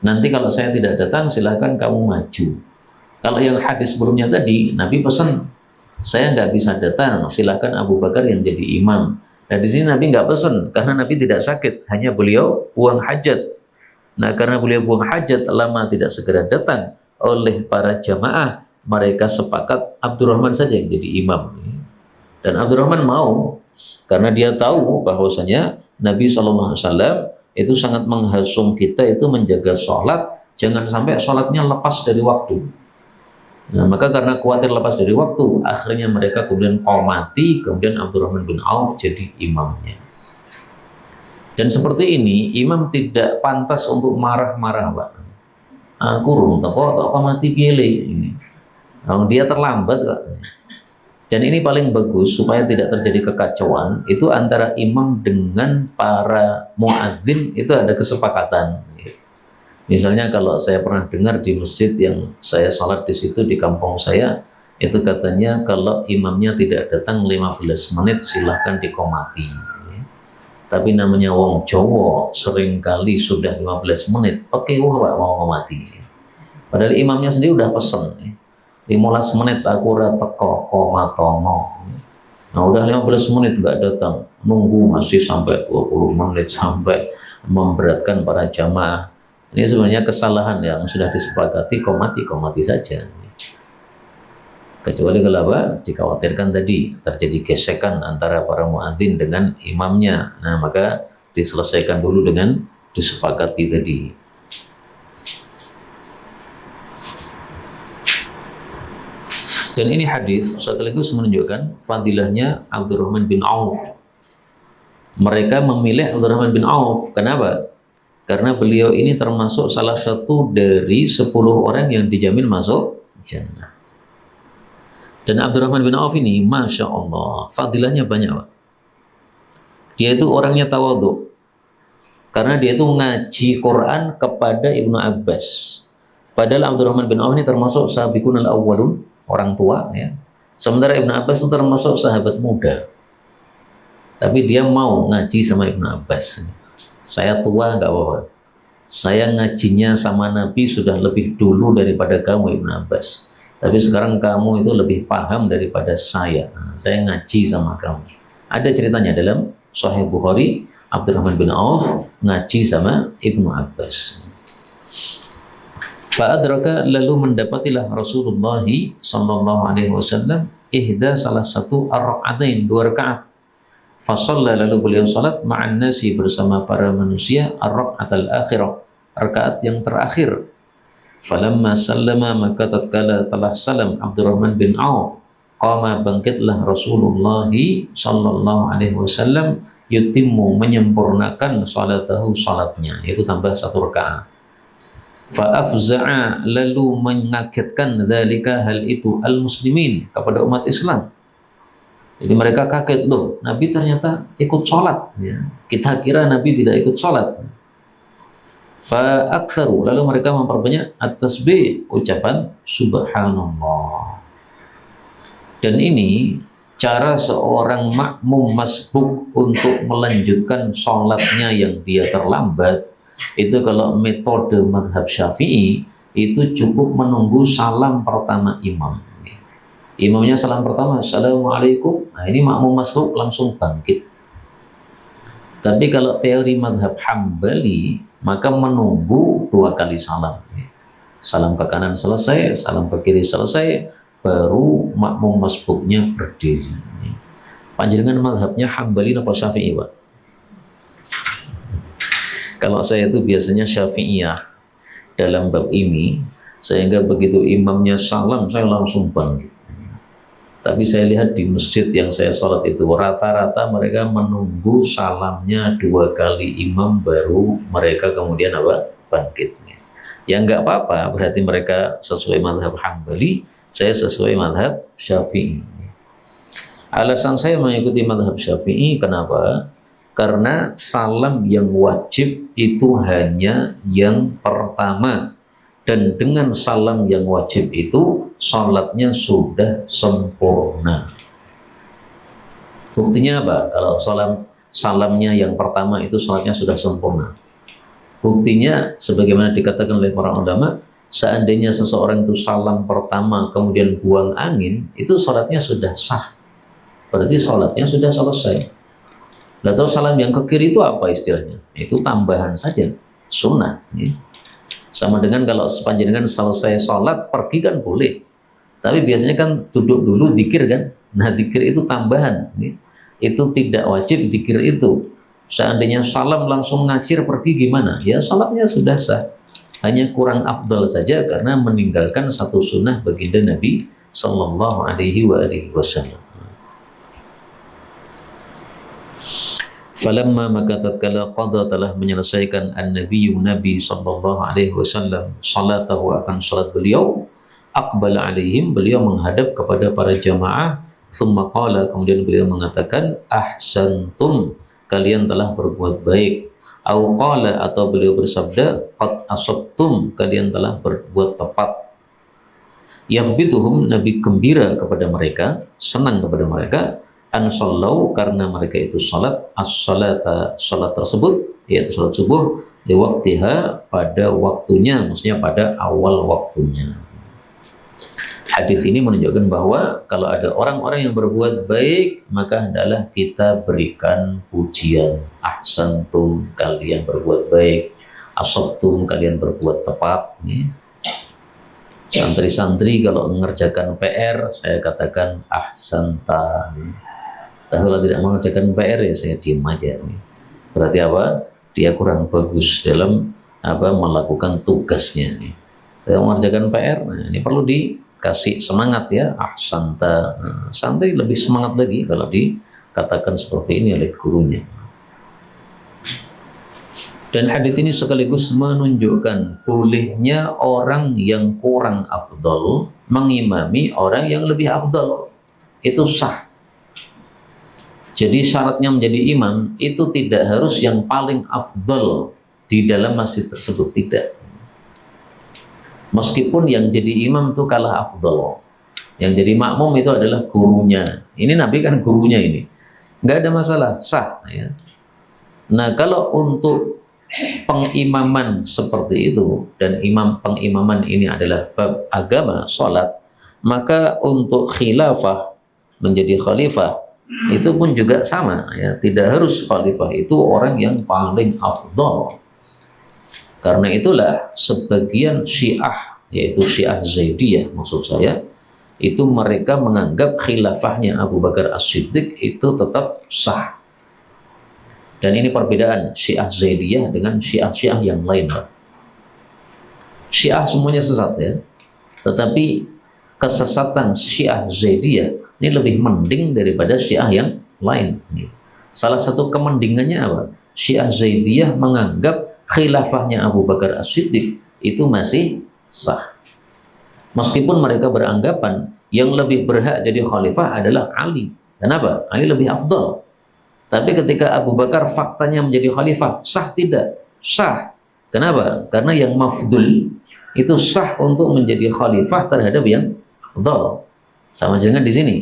nanti kalau saya tidak datang silahkan kamu maju. Kalau yang hadis sebelumnya tadi, Nabi pesan, saya nggak bisa datang, silahkan Abu Bakar yang jadi imam. Nah, di sini Nabi nggak pesan, karena Nabi tidak sakit, hanya beliau buang hajat. Nah, karena beliau buang hajat, lama tidak segera datang oleh para jamaah, mereka sepakat Abdurrahman saja yang jadi imam. Dan Abdurrahman mau, karena dia tahu bahwasanya Nabi SAW itu sangat menghasung kita itu menjaga sholat, jangan sampai sholatnya lepas dari waktu. Nah, maka karena khawatir lepas dari waktu, akhirnya mereka kemudian qomati, kemudian Abdurrahman bin Auf jadi imamnya. Dan seperti ini, imam tidak pantas untuk marah-marah, Pak. Kurung, kok mati pilih ini. Dia terlambat, Kak. Dan ini paling bagus supaya tidak terjadi kekacauan, itu antara imam dengan para muadzin itu ada kesepakatan. Misalnya kalau saya pernah dengar di masjid yang saya salat di situ di kampung saya, itu katanya kalau imamnya tidak datang 15 menit silahkan dikomati. Tapi namanya wong Jawa seringkali sudah 15 menit, oke wah Pak mau komati. Padahal imamnya sendiri udah pesen, 15 menit aku ora teko komatono. Nah udah 15 menit nggak datang, nunggu masih sampai 20 menit sampai memberatkan para jamaah. Ini sebenarnya kesalahan yang sudah disepakati, komati saja. Kecuali kalau apa? Dikhawatirkan tadi terjadi gesekan antara para muadzin dengan imamnya. Nah, maka diselesaikan dulu dengan disepakati tadi. Dan ini hadis sekaligus menunjukkan fadilahnya Abdurrahman bin Auf. Mereka memilih Abdurrahman bin Auf. Kenapa? Karena beliau ini termasuk salah satu dari 10 orang yang dijamin masuk jannah. Dan Abdurrahman bin Auf ini, Masya Allah, fadilahnya banyak, Pak. Dia itu orangnya tawadhu. Karena dia itu ngaji Quran kepada Ibnu Abbas. Padahal Abdurrahman bin Auf ini termasuk sabiqun al-awwalun, orang tua. Ya. Sementara Ibnu Abbas itu termasuk sahabat muda. Tapi dia mau ngaji sama Ibnu Abbas. Saya tua nggak apa-apa. Saya ngajinya sama Nabi sudah lebih dulu daripada kamu Ibnu Abbas. Tapi sekarang kamu itu lebih paham daripada saya. Nah, saya ngaji sama kamu. Ada ceritanya dalam Sahih Bukhari, Abdurrahman bin Auf ngaji sama Ibnu Abbas. Fa'adraka lalu mendapatilah Rasulullah sallallahu alaihi wasallam ihda salah satu ar-rak'atain, 2 rakaat. Fasalla lalu beliau salat ma'an nasi bersama para manusia ar-rak'atal akhirah, rakaat yang terakhir. Falamma sallama maka tatkala telah salam Abdurrahman bin Auf, qama bangkitlah Rasulullah sallallahu alaihi wasallam yutimmu menyempurnakan salatahu salatnya, yaitu tambah 1 rakaat. Fa afza'a lalu mengagetkan dzalika hal itu al-muslimin kepada umat Islam. Jadi mereka kaget, loh Nabi ternyata ikut sholat. Ya. Kita kira Nabi tidak ikut sholat. Fa'aktsaru lalu mereka memperbanyak at-tasbih, ucapan subhanallah. Dan ini cara seorang makmum masbuk untuk melanjutkan sholatnya yang dia terlambat. Itu kalau metode mazhab Syafi'i itu cukup menunggu salam pertama imam. Imamnya salam pertama, assalamualaikum. Nah ini makmum masbuk langsung bangkit. Tapi kalau teori mazhab Hambali, maka menunggu 2 kali salam. Salam ke kanan selesai, salam ke kiri selesai, baru makmum masbuknya berdiri. Panjenengan mazhabnya Hambali atau Syafi'i, Pak? Kalau saya itu biasanya Syafi'iyah dalam bab ini, sehingga begitu imamnya salam, saya langsung bangkit. Tapi saya lihat di masjid yang saya sholat itu rata-rata mereka menunggu salamnya 2 kali imam baru mereka kemudian apa? Bangkit. Ya nggak apa-apa, berarti mereka sesuai mazhab Hambali, saya sesuai mazhab Syafi'i. Alasan saya mengikuti mazhab Syafi'i kenapa? Karena salam yang wajib itu hanya yang pertama. Dan dengan salam yang wajib itu sholatnya sudah sempurna. Buktinya apa? Kalau salamnya yang pertama itu sholatnya sudah sempurna. Buktinya sebagaimana dikatakan oleh para ulama, seandainya seseorang itu salam pertama kemudian buang angin, itu sholatnya sudah sah. Berarti sholatnya sudah selesai. Lalu salam yang ke kiri itu apa istilahnya? Itu tambahan saja, sunnah. Ya. Sama dengan kalau sepanjang selesai sholat, pergi kan boleh. Tapi biasanya kan duduk dulu, dzikir kan. Nah dzikir itu tambahan. Itu tidak wajib dzikir itu. Seandainya salam langsung ngacir pergi gimana? Ya sholatnya sudah sah. hanya kurang afdal saja karena meninggalkan satu sunnah baginda Nabi Sallallahu Alaihi Wasallam. Falamma maka tatkala qada telah menyelesaikan an-nabiyyu Nabi Sallallahu Alaihi Wasallam salatahu akan salat beliau, aqbala alaihim, beliau menghadap kepada para jamaah, thumma qala, kemudian beliau mengatakan, ahsantum, kalian telah berbuat baik, au qala, atau beliau bersabda, qad asabtum, kalian telah berbuat tepat. Yaghbituhum, Nabi gembira kepada mereka, senang kepada mereka, an sallau, karena mereka itu salat, as-salata, salat tersebut yaitu salat subuh, liwaktiha, pada waktunya, maksudnya pada awal waktunya. Hadis ini menunjukkan bahwa kalau ada orang-orang yang berbuat baik, maka hendaklah kita berikan pujian. Ahsantum, kalian berbuat baik. Asabtum, kalian berbuat tepat. Santri-santri kalau mengerjakan PR, saya katakan ahsanta. Tapi kalau tidak mengerjakan PR, ya saya diam aja. Berarti apa? Dia kurang bagus dalam melakukan tugasnya. Kalau mengerjakan PR, nah ini perlu dikasih semangat ya, ahsanta. Nah, santri lebih semangat lagi kalau dikatakan seperti ini oleh gurunya. Dan hadis ini sekaligus menunjukkan bolehnya orang yang kurang afdal mengimami orang yang lebih afdal. Itu sah. Jadi syaratnya menjadi imam itu tidak harus yang paling afdal di dalam masjid tersebut, tidak. Meskipun yang jadi imam itu kalah afdal, yang jadi makmum itu adalah gurunya. Ini Nabi kan gurunya ini, nggak ada masalah, sah. Ya. Nah kalau untuk pengimaman seperti itu, dan pengimaman ini adalah bab agama, sholat, maka untuk khilafah, menjadi khalifah, itu pun juga sama ya, tidak harus khalifah itu orang yang paling afdal. Karena itulah sebagian Syiah, yaitu Syiah Zaidiyah maksud saya, itu mereka menganggap khilafahnya Abu Bakar As-Siddiq itu tetap sah. Dan ini perbedaan Syiah Zaidiyah dengan Syiah-Syiah yang lain. Syiah semuanya sesat ya, tetapi kesesatan Syiah Zaidiyah ini lebih mending daripada Syiah yang lain. Salah satu kemendingannya apa? Syiah Zaidiyah menganggap khilafahnya Abu Bakar As-Siddiq itu masih sah. Meskipun mereka beranggapan yang lebih berhak jadi khalifah adalah Ali. Kenapa? Ali lebih afdal. Tapi ketika Abu Bakar faktanya menjadi khalifah, sah tidak? Sah. Kenapa? Karena yang mafdul itu sah untuk menjadi khalifah terhadap yang afdal. Sama dengan di sini,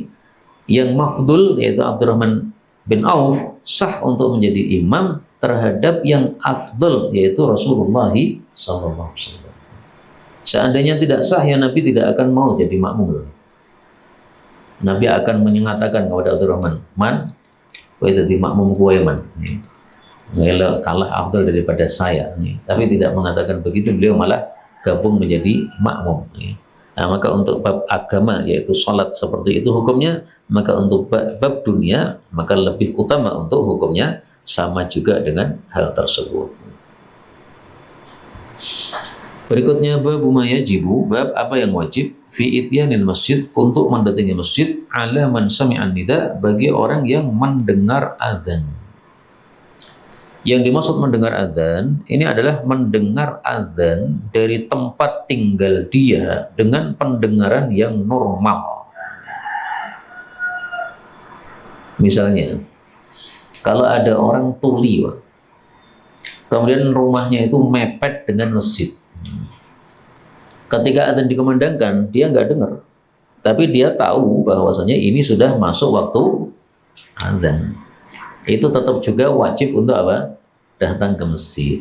yang mafdul yaitu Abdurrahman bin Auf sah untuk menjadi imam terhadap yang afdal yaitu Rasulullah SAW. Seandainya tidak sah, ya Nabi tidak akan mau jadi makmum. Nabi akan menyatakan kepada Abdurrahman, man, kau jadi makmum gue man, kalah afdal daripada saya. Tapi tidak mengatakan begitu, beliau malah gabung menjadi makmum. Nah, maka untuk bab agama yaitu sholat seperti itu hukumnya, maka untuk bab dunia maka lebih utama untuk hukumnya sama juga dengan hal tersebut. Berikutnya bab yajibu, bab apa yang wajib fi ityanil masjid, untuk mendatangi masjid, ala man sami'an nida, bagi orang yang mendengar azan. Yang dimaksud mendengar azan ini adalah mendengar azan dari tempat tinggal dia dengan pendengaran yang normal. Misalnya, kalau ada orang tuli, kemudian rumahnya itu mepet dengan masjid. Ketika azan dikumandangkan, dia nggak dengar, tapi dia tahu bahwasanya ini sudah masuk waktu azan. Itu tetap juga wajib untuk apa? Datang ke masjid.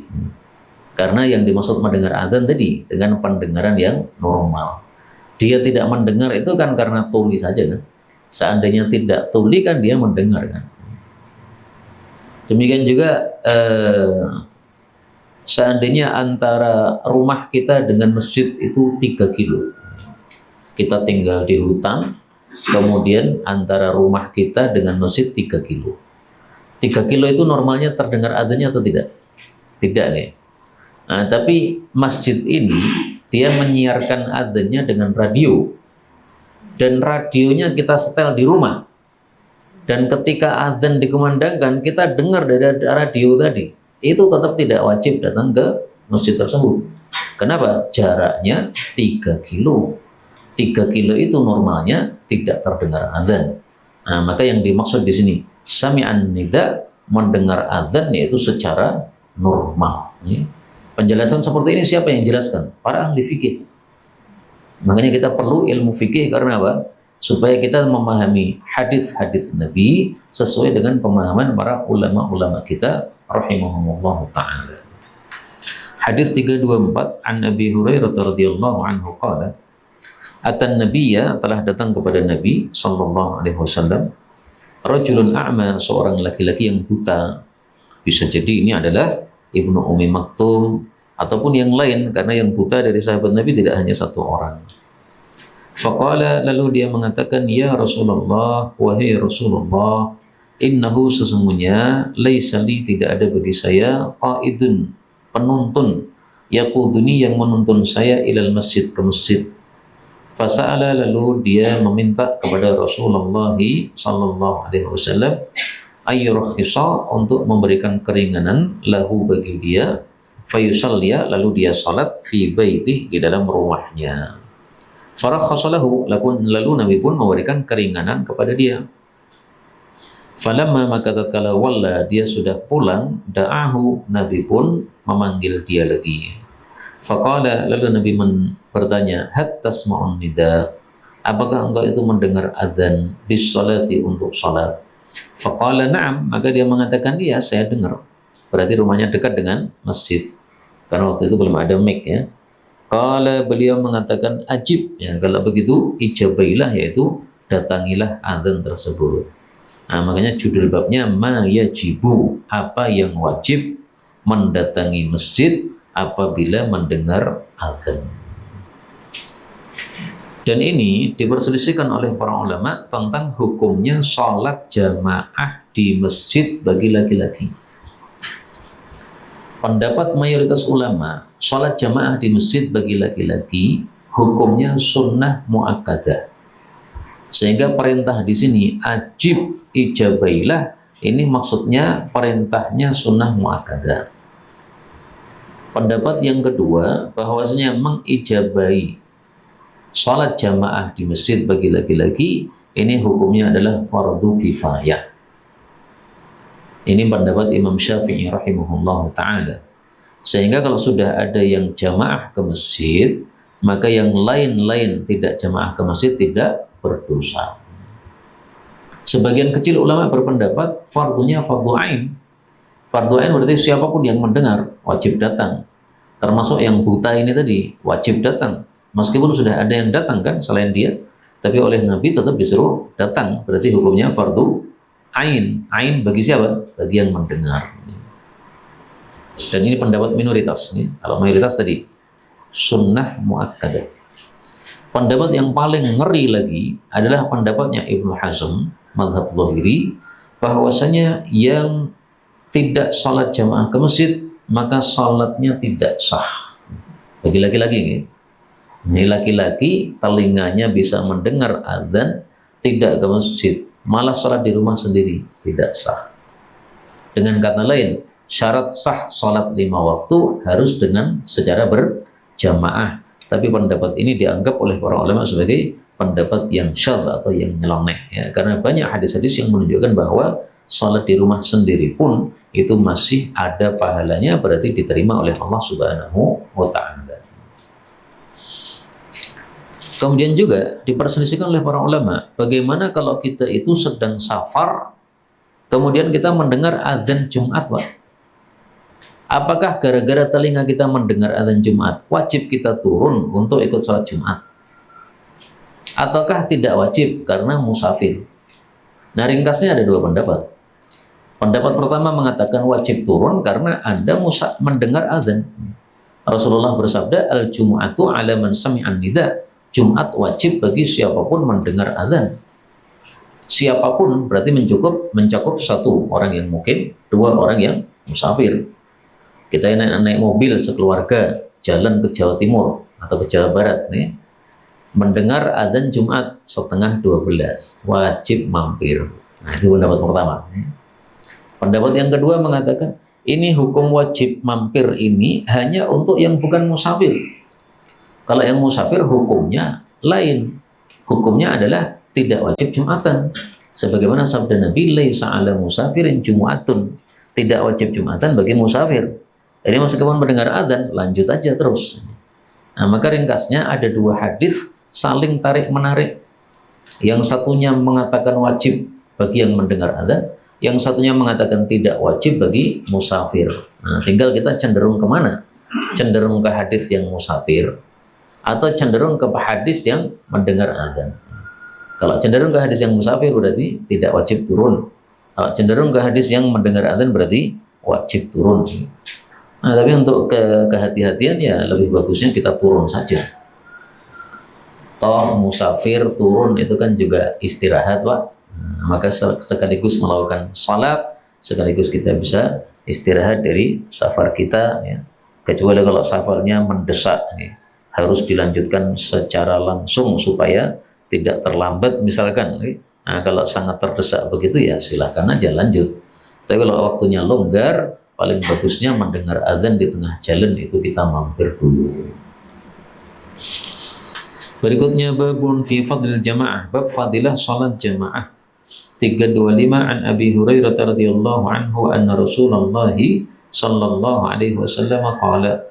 Karena yang dimaksud mendengar azan tadi dengan pendengaran yang normal. Dia tidak mendengar itu kan karena tuli saja kan. Seandainya tidak tuli kan dia mendengar kan. Demikian juga seandainya antara rumah kita dengan masjid itu 3 kilo. Kita tinggal di hutan, kemudian antara rumah kita dengan masjid 3 kilo. 3 kilo itu normalnya terdengar azannya atau tidak? Tidak ya. Nah, tapi masjid ini dia menyiarkan adzannya dengan radio, dan radionya kita setel di rumah. Dan ketika azan dikumandangkan, kita dengar dari radio tadi, itu tetap tidak wajib datang ke masjid tersebut. Kenapa? Jaraknya 3 kilo. 3 kilo itu normalnya tidak terdengar azan. Nah, maka yang dimaksud di sini sami'an nida, mendengar azan, yaitu secara normal. Penjelasan seperti ini siapa yang jelaskan? Para ahli fikih. Makanya kita perlu ilmu fikih karena apa? Supaya kita memahami hadis-hadis Nabi sesuai dengan pemahaman para ulama-ulama kita rahimahumullah ta'ala. Hadis 324 an Abi Hurairah radhiyallahu anhu qala, atan nabiyya, telah datang kepada Nabi sallallahu alaihi wasallam, rajulun a'ma, seorang laki-laki yang buta. Bisa jadi ini adalah Ibnu Ummi Maktum ataupun yang lain, karena yang buta dari sahabat Nabi tidak hanya satu orang. Faqala, lalu dia mengatakan, ya Rasulullah, wahai Rasulullah, innahu, sesungguhnya, laisa li, tidak ada bagi saya, qaidun, penuntun, yaquduni, yang menuntun saya ilal masjid, ke masjid. Fasa'ala, lalu dia meminta kepada Rasulullah sallallahu alaihi wasallam, ayyurkhisa, untuk memberikan keringanan, lahu, bagi dia, fayusalliya, lalu dia salat, fi baitih, di dalam rumahnya. Farakhasalahu, lalu Nabi pun memberikan keringanan kepada dia. Falamma, maka tatkala walla, dia sudah pulang, da'ahu, Nabi pun memanggil dia lagi. Faqala, lalu Nabi bertanya, hal tasma'un nida, apakah engkau itu mendengar azan bis salati, untuk salat? Faqala na'am, maka dia mengatakan, iya, saya dengar. Berarti rumahnya dekat dengan masjid, karena waktu itu belum ada mic ya. Qala, beliau mengatakan, ajib, ya, kalau begitu ijabailah, yaitu datangilah azan tersebut. Nah, makanya judul babnya ma yajibu, apa yang wajib mendatangi masjid apabila mendengar azan. Dan ini diperselisihkan oleh para ulama tentang hukumnya sholat jamaah di masjid bagi laki-laki. Pendapat mayoritas ulama, sholat jamaah di masjid bagi laki-laki hukumnya sunnah muakkadah. Sehingga perintah di sini ajib ijabailah, ini maksudnya perintahnya sunnah muakkadah. Pendapat yang kedua, bahwasanya mengijabai sholat jamaah di masjid bagi laki-laki, ini hukumnya adalah fardu kifayah. Ini pendapat Imam Syafi'i rahimahullah ta'ala. Sehingga kalau sudah ada yang jamaah ke masjid, maka yang lain-lain tidak jamaah ke masjid tidak berdosa. Sebagian kecil ulama berpendapat fardunya fardu ain. Fardu ain berarti siapapun yang mendengar wajib datang. Termasuk yang buta ini tadi wajib datang. Meskipun sudah ada yang datang kan selain dia, tapi oleh Nabi tetap disuruh datang. Berarti hukumnya fardu ain. Ain bagi siapa? Bagi yang mendengar. Dan ini pendapat minoritas. Kalau mayoritas tadi sunnah muakkadah. Pendapat yang paling ngeri lagi adalah pendapatnya Ibnu Hazm, mazhab Zahiri, bahwasanya yang tidak salat jamaah ke masjid maka salatnya tidak sah. Bagi laki-laki, ini laki-laki telinganya bisa mendengar azan, tidak ke masjid, malah salat di rumah sendiri, tidak sah. Dengan kata lain, syarat sah salat 5 waktu harus dengan secara berjamaah. Tapi pendapat ini dianggap oleh para ulama sebagai pendapat yang syadz atau yang nyeleneh, ya, karena banyak hadis-hadis yang menunjukkan bahwa salat di rumah sendiri pun itu masih ada pahalanya, berarti diterima oleh Allah Subhanahu wa ta'ala. Kemudian juga diperselisihkan oleh para ulama, bagaimana kalau kita itu sedang safar, kemudian kita mendengar azan Jumat, Pak? Apakah gara-gara telinga kita mendengar azan Jumat, wajib kita turun untuk ikut sholat Jumat? Ataukah tidak wajib karena musafir? Nah, ringkasnya ada 2 pendapat. Pendapat pertama mengatakan wajib turun karena Anda mendengar azan. Rasulullah bersabda, al-jum'atu ala man sami'an nida. Jumat wajib bagi siapapun mendengar azan. Siapapun berarti mencakup 1 orang yang mukim, 2 orang yang musafir. Kita naik mobil sekeluarga jalan ke Jawa Timur atau ke Jawa Barat nih, mendengar adzan Jumat setengah 12, wajib mampir. Nah, itu pendapat pertama. Pendapat yang kedua mengatakan ini hukum wajib mampir ini hanya untuk yang bukan musafir. Kalau yang musafir hukumnya lain. Hukumnya adalah tidak wajib Jumatan. Sebagaimana sabda Nabi, laisa 'ala musafirin Jumu'atun. Tidak wajib Jumatan bagi musafir. Jadi meskipun mendengar adzan, lanjut aja terus. Nah, maka ringkasnya ada dua hadis saling tarik-menarik. Yang satunya mengatakan wajib bagi yang mendengar adzan, yang satunya mengatakan tidak wajib bagi musafir. Nah, tinggal kita cenderung kemana? Cenderung ke hadis yang musafir atau cenderung ke hadis yang mendengar adzan. Kalau cenderung ke hadis yang musafir berarti tidak wajib turun. Kalau cenderung ke hadis yang mendengar adzan berarti wajib turun. Nah, tapi untuk kehati-hatian ya lebih bagusnya kita turun saja. Toh musafir turun itu kan juga istirahat, Pak. Maka sekaligus melakukan salat, sekaligus kita bisa istirahat dari safar kita, ya. Kecuali kalau safarnya mendesak, ya, harus dilanjutkan secara langsung supaya tidak terlambat misalkan, ya. Nah, kalau sangat terdesak begitu ya silahkan aja lanjut. Tapi kalau waktunya longgar, paling bagusnya mendengar azan di tengah jalan itu kita mampir dulu. Berikutnya babun fi fadlil jamaah, bab fadilah salat jamaah. 325 an Abi Hurairah radhiyallahu anhu anna Rasulullah sallallahu alaihi wasallam qala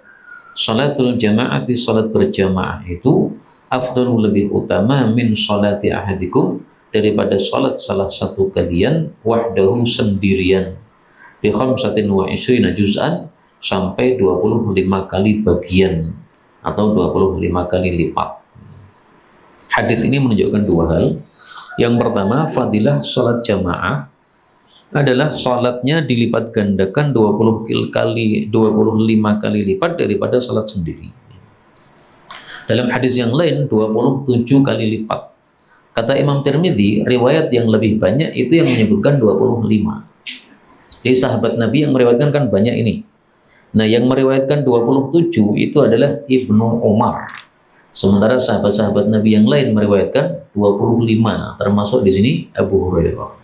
salatul jamaati, salat berjamaah itu afdalu, lebih utama, min salati ahadikum, daripada salat salah satu kalian, wahdahu, sendirian, bi khamsatin wa ishrina juz'an, sampai 25 kali bagian atau 25 kali lipat. Hadis ini menunjukkan dua hal. Yang pertama, fadilah sholat jamaah adalah sholatnya dilipat gandakan 25 kali lipat daripada sholat sendiri. Dalam hadis yang lain 27 kali lipat. Kata Imam Tirmidzi, riwayat yang lebih banyak itu yang menyebutkan 25. Jadi sahabat Nabi yang meriwayatkan kan banyak ini. Nah, yang meriwayatkan 27 itu adalah Ibnu Umar. Sementara sahabat-sahabat Nabi yang lain meriwayatkan 25, termasuk di sini Abu Hurairah.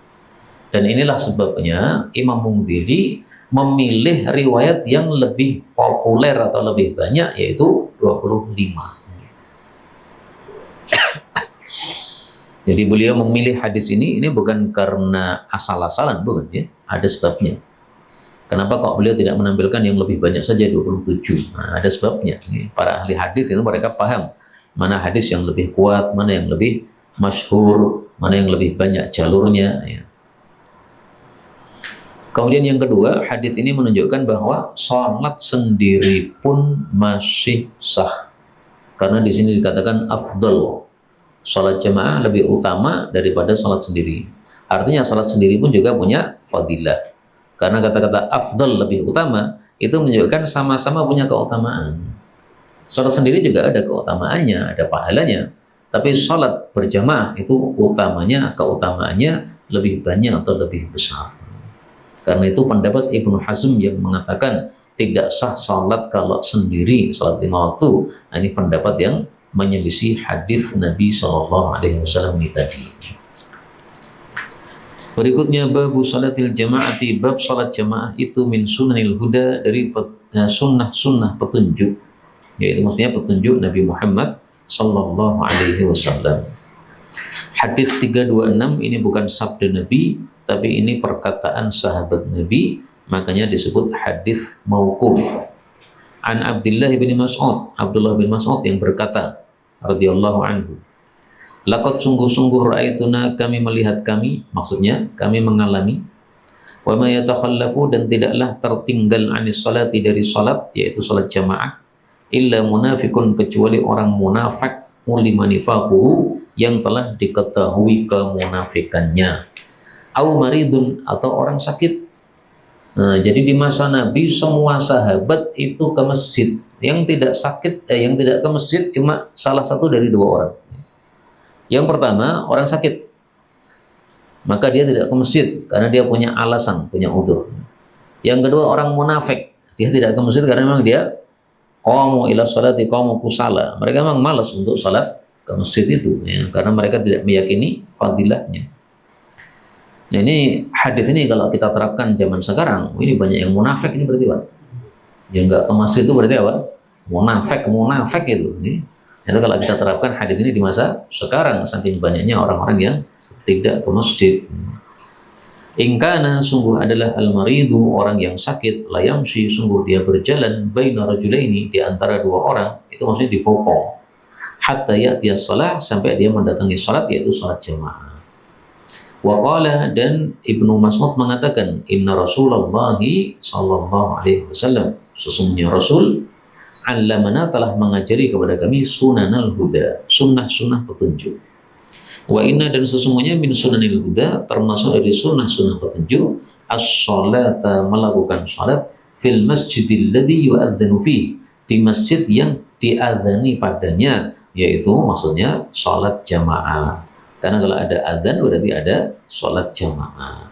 Dan inilah sebabnya Imam Mundhiri memilih riwayat yang lebih populer atau lebih banyak, yaitu 25. Jadi beliau memilih hadis ini bukan karena asal-asalan, bukan, ya. Ada sebabnya. Kenapa kok beliau tidak menampilkan yang lebih banyak saja 27? Nah, ada sebabnya. Para ahli hadis itu mereka paham mana hadis yang lebih kuat, mana yang lebih masyhur, mana yang lebih banyak jalurnya, ya. Kemudian yang kedua, hadis ini menunjukkan bahwa salat sendiri pun masih sah. Karena di sini dikatakan afdal. Salat jamaah lebih utama daripada salat sendiri. Artinya salat sendiri pun juga punya fadilah. Karena kata-kata afdal, lebih utama, itu menunjukkan sama-sama punya keutamaan. Salat sendiri juga ada keutamaannya, ada pahalanya. Tapi salat berjamaah itu keutamaannya lebih banyak atau lebih besar. Karena itu pendapat Ibnu Hazm yang mengatakan tidak sah salat kalau sendiri, salat 5 waktu. Nah, ini pendapat yang menyelisih hadis Nabi SAW ini tadi. Berikutnya babu salatil jamaati, bab salat jamaah itu min sunanil huda, dari sunnah-sunnah petunjuk, yaitu maksudnya petunjuk Nabi Muhammad sallallahu alaihi wasallam. Hadis 326 ini bukan sabda Nabi, tapi ini perkataan sahabat Nabi, makanya disebut hadis mauquf. An Abdullah bin Mas'ud, Abdullah bin Mas'ud yang berkata radhiyallahu anhu, laqad sungguh-sungguh ra'aituna, kami melihat, kami maksudnya kami mengalami, wa ma yatakhallafu, dan tidaklah tertinggal anis salati, dari salat, yaitu salat jamaah, illa munafikun, kecuali orang munafik, ulimanifaquhu, yang telah diketahui kemunafikannya, au maridun, atau orang sakit. Nah, jadi di masa Nabi semua sahabat itu ke masjid. Yang tidak sakit, yang tidak ke masjid cuma salah satu dari 2 orang. Yang pertama, orang sakit, maka dia tidak ke masjid karena dia punya alasan, punya udzur. Yang kedua, orang munafik, Dia tidak ke masjid karena memang dia qamu ila sholati qamu kusala. Mereka memang malas untuk salat ke masjid itu, ya, karena mereka tidak meyakini fadilahnya. Nah, ini hadis ini kalau kita terapkan zaman sekarang, ini banyak yang munafik ini berarti Pak. Yang enggak ke masjid itu berarti apa? Munafik itu. Itu kalau kita terapkan hadis ini di masa sekarang, saking banyaknya orang-orang yang tidak ke masjid. Ingkana, sungguh adalah al-maridu, orang yang sakit, layamsi, sungguh dia berjalan, baina rajulaini, di antara dua orang, itu maksudnya dipopong. Hatta ya'tiyas shalah, sampai dia mendatangi salat, yaitu salat jamaah. Wa qala, dan Ibnu Mas'ud mengatakan, inna Rasulullah sallallahu alaihi wasallam, sesungguhnya Rasul allamana, telah mengajari kepada kami sunanal huda, sunnah-sunnah petunjuk. Wa inna, dan sesungguhnya min sunanil huda, termasuk dari sunnah-sunnah petunjuk, as-sholata, melakukan salat, fil masjidil ladzi yu'adzanu fih, di masjid yang diadzani padanya, yaitu maksudnya salat jamaah. Karena kalau ada adzan berarti ada salat jamaah.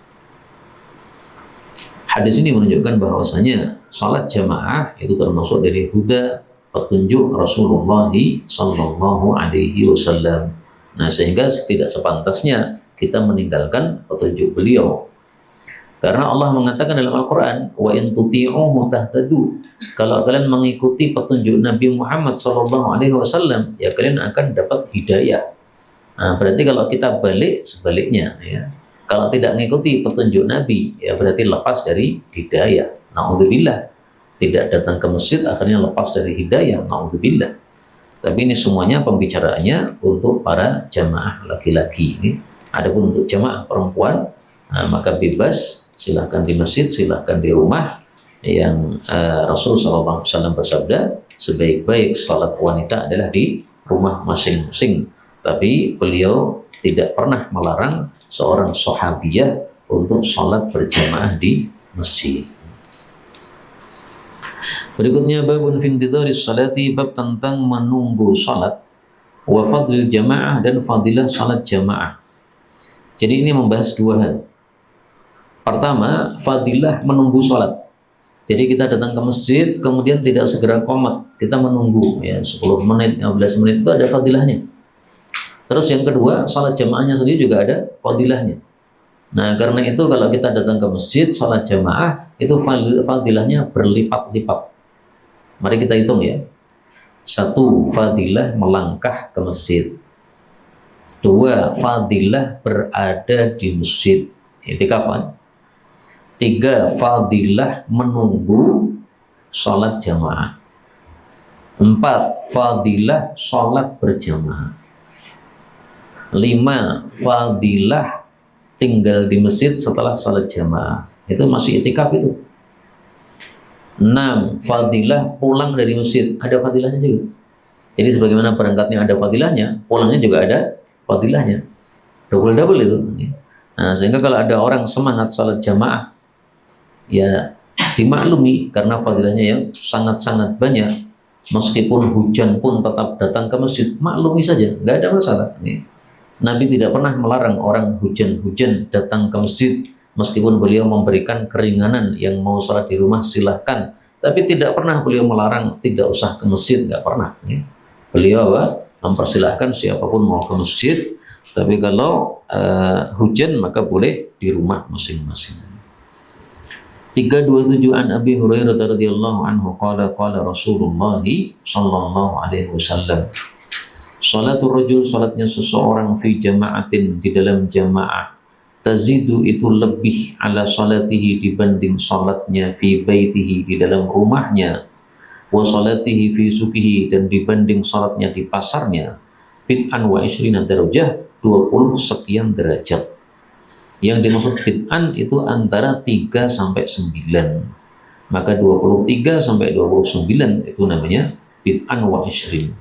Hadis ini menunjukkan bahwasanya salat jamaah itu termasuk dari huda, petunjuk Rasulullah sallallahu alaihi wasallam. Nah, sehingga tidak sepantasnya kita meninggalkan petunjuk beliau. Karena Allah mengatakan dalam Al-Qur'an, wa in tuti'uhu tahtadu. Kalau kalian mengikuti petunjuk Nabi Muhammad sallallahu alaihi wasallam, ya kalian akan dapat hidayah. Nah, berarti kalau kita balik sebaliknya, ya. Kalau tidak mengikuti petunjuk Nabi, ya berarti lepas dari hidayah. Na'udzubillah. Tidak datang ke masjid akhirnya lepas dari hidayah. Na'udzubillah. Tapi ini semuanya pembicaraannya untuk para jamaah laki-laki. Adapun untuk jamaah perempuan, maka bebas, silahkan di masjid, silahkan di rumah. Yang Rasulullah SAW bersabda, sebaik-baik salat wanita adalah di rumah masing-masing. Tapi beliau tidak pernah melarang seorang sahabiyah untuk sholat berjamaah di masjid. Berikutnya babun fi intidharis salati, bab tentang menunggu salat, wa fadlil jamaah, dan fadilah salat jamaah. Jadi ini membahas dua hal. Pertama, fadilah menunggu salat. Jadi kita datang ke masjid kemudian tidak segera qomat, kita menunggu ya 10 menit, 15 menit, itu ada fadilahnya. Terus yang kedua, salat jamaahnya sendiri juga ada fadilahnya. Nah, karena itu kalau kita datang ke masjid, salat jamaah itu fadilahnya berlipat-lipat. Mari kita hitung ya. 1, fadilah melangkah ke masjid. 2, fadilah berada di masjid, i'tikaf. 3, fadilah menunggu salat jamaah. 4, fadilah salat berjamaah. 5, fadilah tinggal di masjid setelah salat jamaah. Itu masih i'tikaf itu. 6, fadilah pulang dari masjid. Ada fadilahnya juga. Jadi sebagaimana berangkatnya ada fadilahnya, pulangnya juga ada fadilahnya. Double-double itu. Nah, sehingga kalau ada orang semangat salat jamaah, ya dimaklumi karena fadilahnya yang sangat-sangat banyak. Meskipun hujan pun tetap datang ke masjid, maklumi saja, nggak ada masalah. Nabi tidak pernah melarang orang hujan-hujan datang ke masjid, meskipun beliau memberikan keringanan, yang mau sholat di rumah silahkan, tapi tidak pernah beliau melarang tidak usah ke masjid, nggak pernah. Beliau mempersilahkan siapapun mau ke masjid, tapi kalau hujan maka boleh di rumah masing-masing. 327 an Abi Hurairah radhiyallahu anhu qala qala Rasulullah sallallahu alaihi wasallam, salatul rajul, salatnya seseorang fi jama'atin, di dalam jamaah, tazidu itu lebih ala salatihi, dibanding salatnya fi baitihi, di dalam rumahnya, wa salatihi fi sukihi, dan dibanding salatnya di pasarnya, bid'an wa ishrina darajah, 20 sekian derajat. Yang dimaksud bid'an itu antara 3 sampai 9. Maka 23 sampai 29 itu namanya bid'an wa ishrin.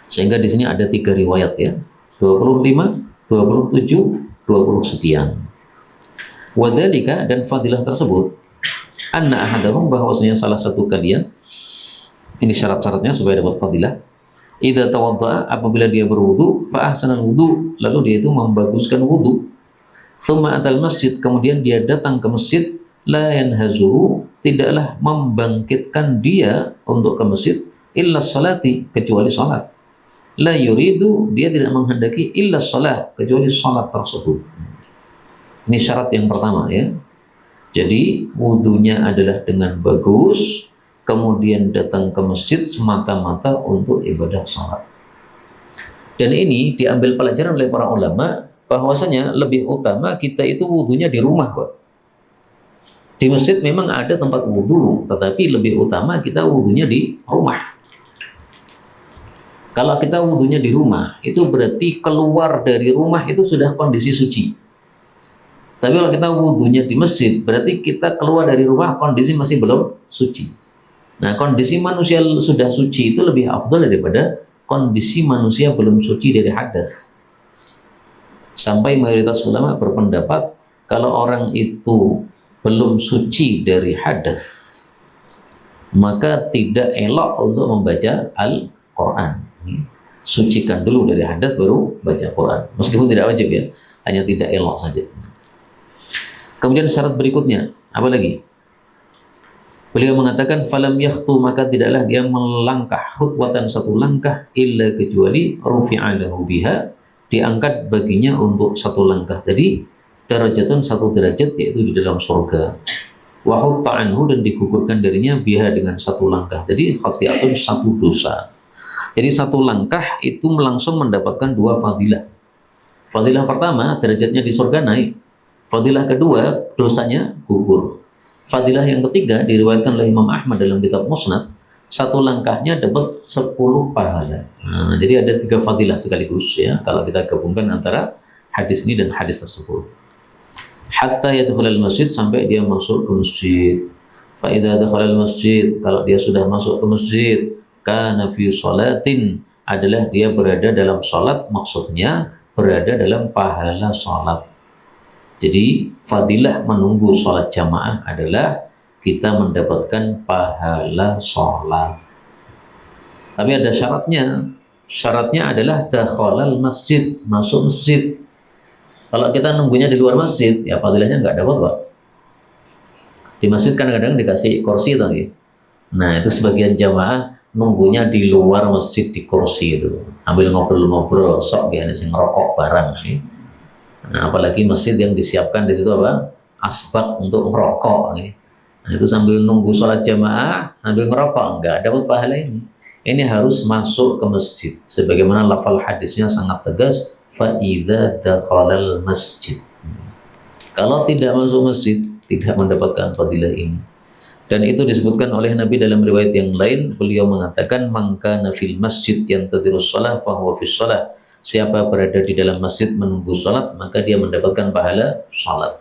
Sehingga di sini ada 3 riwayat ya. 25, 27, 20 sekian. Wadzalika, dan fadilah tersebut, anna ahadahum, bahwasanya salah satu kalian, ini syarat-syaratnya supaya dapat fadilah, idza tawaddaa, apabila dia berwudu, fa ahsanal wudu, lalu dia itu membaguskan wudu, tsumma atal masjid, kemudian dia datang ke masjid, la yanhazuhu, tidaklah membangkitkan dia untuk ke masjid, illa salati, kecuali salat. La yuridu, dia tidak menghendaki, illa salat, kecuali salat tersebut. Ini syarat yang pertama ya. Jadi wudunya adalah dengan bagus, kemudian datang ke masjid semata-mata untuk ibadah salat. Dan ini diambil pelajaran oleh para ulama bahwasanya lebih utama kita itu wudunya di rumah, Pak. Di masjid memang ada tempat wudu, tetapi lebih utama kita wudunya di rumah. Kalau kita wudunya di rumah, itu berarti keluar dari rumah itu sudah kondisi suci. Tapi kalau kita wudunya di masjid, berarti kita keluar dari rumah kondisi masih belum suci. Nah, kondisi manusia sudah suci itu lebih afdal daripada kondisi manusia belum suci dari hadas. Sampai mayoritas ulama berpendapat kalau orang itu belum suci dari hadas, maka tidak elok untuk membaca Al-Quran. Sucikan dulu dari hadas baru baca Quran. Meskipun tidak wajib ya, hanya tidak elok saja. Kemudian syarat berikutnya, apa lagi? Beliau mengatakan falam yakhtu, maka tidaklah dia melangkah khutwatan, satu langkah, illa kecuali rufi'a lahu biha, diangkat baginya untuk satu langkah tadi, derajatun, satu derajat, yaitu di dalam surga. Wa hutta anhu, dan digugurkan darinya biha, dengan satu langkah tadi, khati'atun, satu dosa. Jadi satu langkah itu langsung mendapatkan dua fadilah. Fadilah pertama, derajatnya di surga naik. Fadilah kedua, dosanya gugur. Fadilah yang ketiga diriwayatkan oleh Imam Ahmad dalam kitab Musnad, satu langkahnya dapat 10 pahala. Nah, jadi ada 3 fadilah sekaligus ya kalau kita gabungkan antara hadis ini dan hadis tersebut. Hatta yadkhulal masjid, sampai dia masuk ke masjid. Fa idza dakhalal masjid, kalau dia sudah masuk ke masjid, kana fi sholatin, adalah dia berada dalam salat, maksudnya berada dalam pahala salat. Jadi fadilah menunggu sholat jamaah adalah kita mendapatkan pahala sholat. Tapi ada syaratnya. Syaratnya adalah dakhalal masjid, masuk masjid. Kalau kita nunggunya di luar masjid, ya fadilahnya nggak dapat, Pak. Di masjid kan kadang dikasih kursi tuh, gitu. Nah, itu sebagian jamaah nunggunya di luar masjid di kursi itu, ambil ngobrol-ngobrol, sok gini sing ngerokok barang. Gitu. Nah, apalagi masjid yang disiapkan di situ apa? Asbak untuk ngerokok. Nah, itu sambil nunggu sholat jamaah, sambil ngerokok, enggak dapat pahala ini. Ini harus masuk ke masjid. Sebagaimana lafal hadisnya sangat tegas, fa idza dakhalal masjid. Kalau tidak masuk masjid, tidak mendapatkan fadilah ini. Dan itu disebutkan oleh Nabi dalam riwayat yang lain. Beliau mengatakan, man kana fil masjid yantadirus shalah fa huwa fis shalah. Siapa berada di dalam masjid menunggu salat, maka dia mendapatkan pahala salat.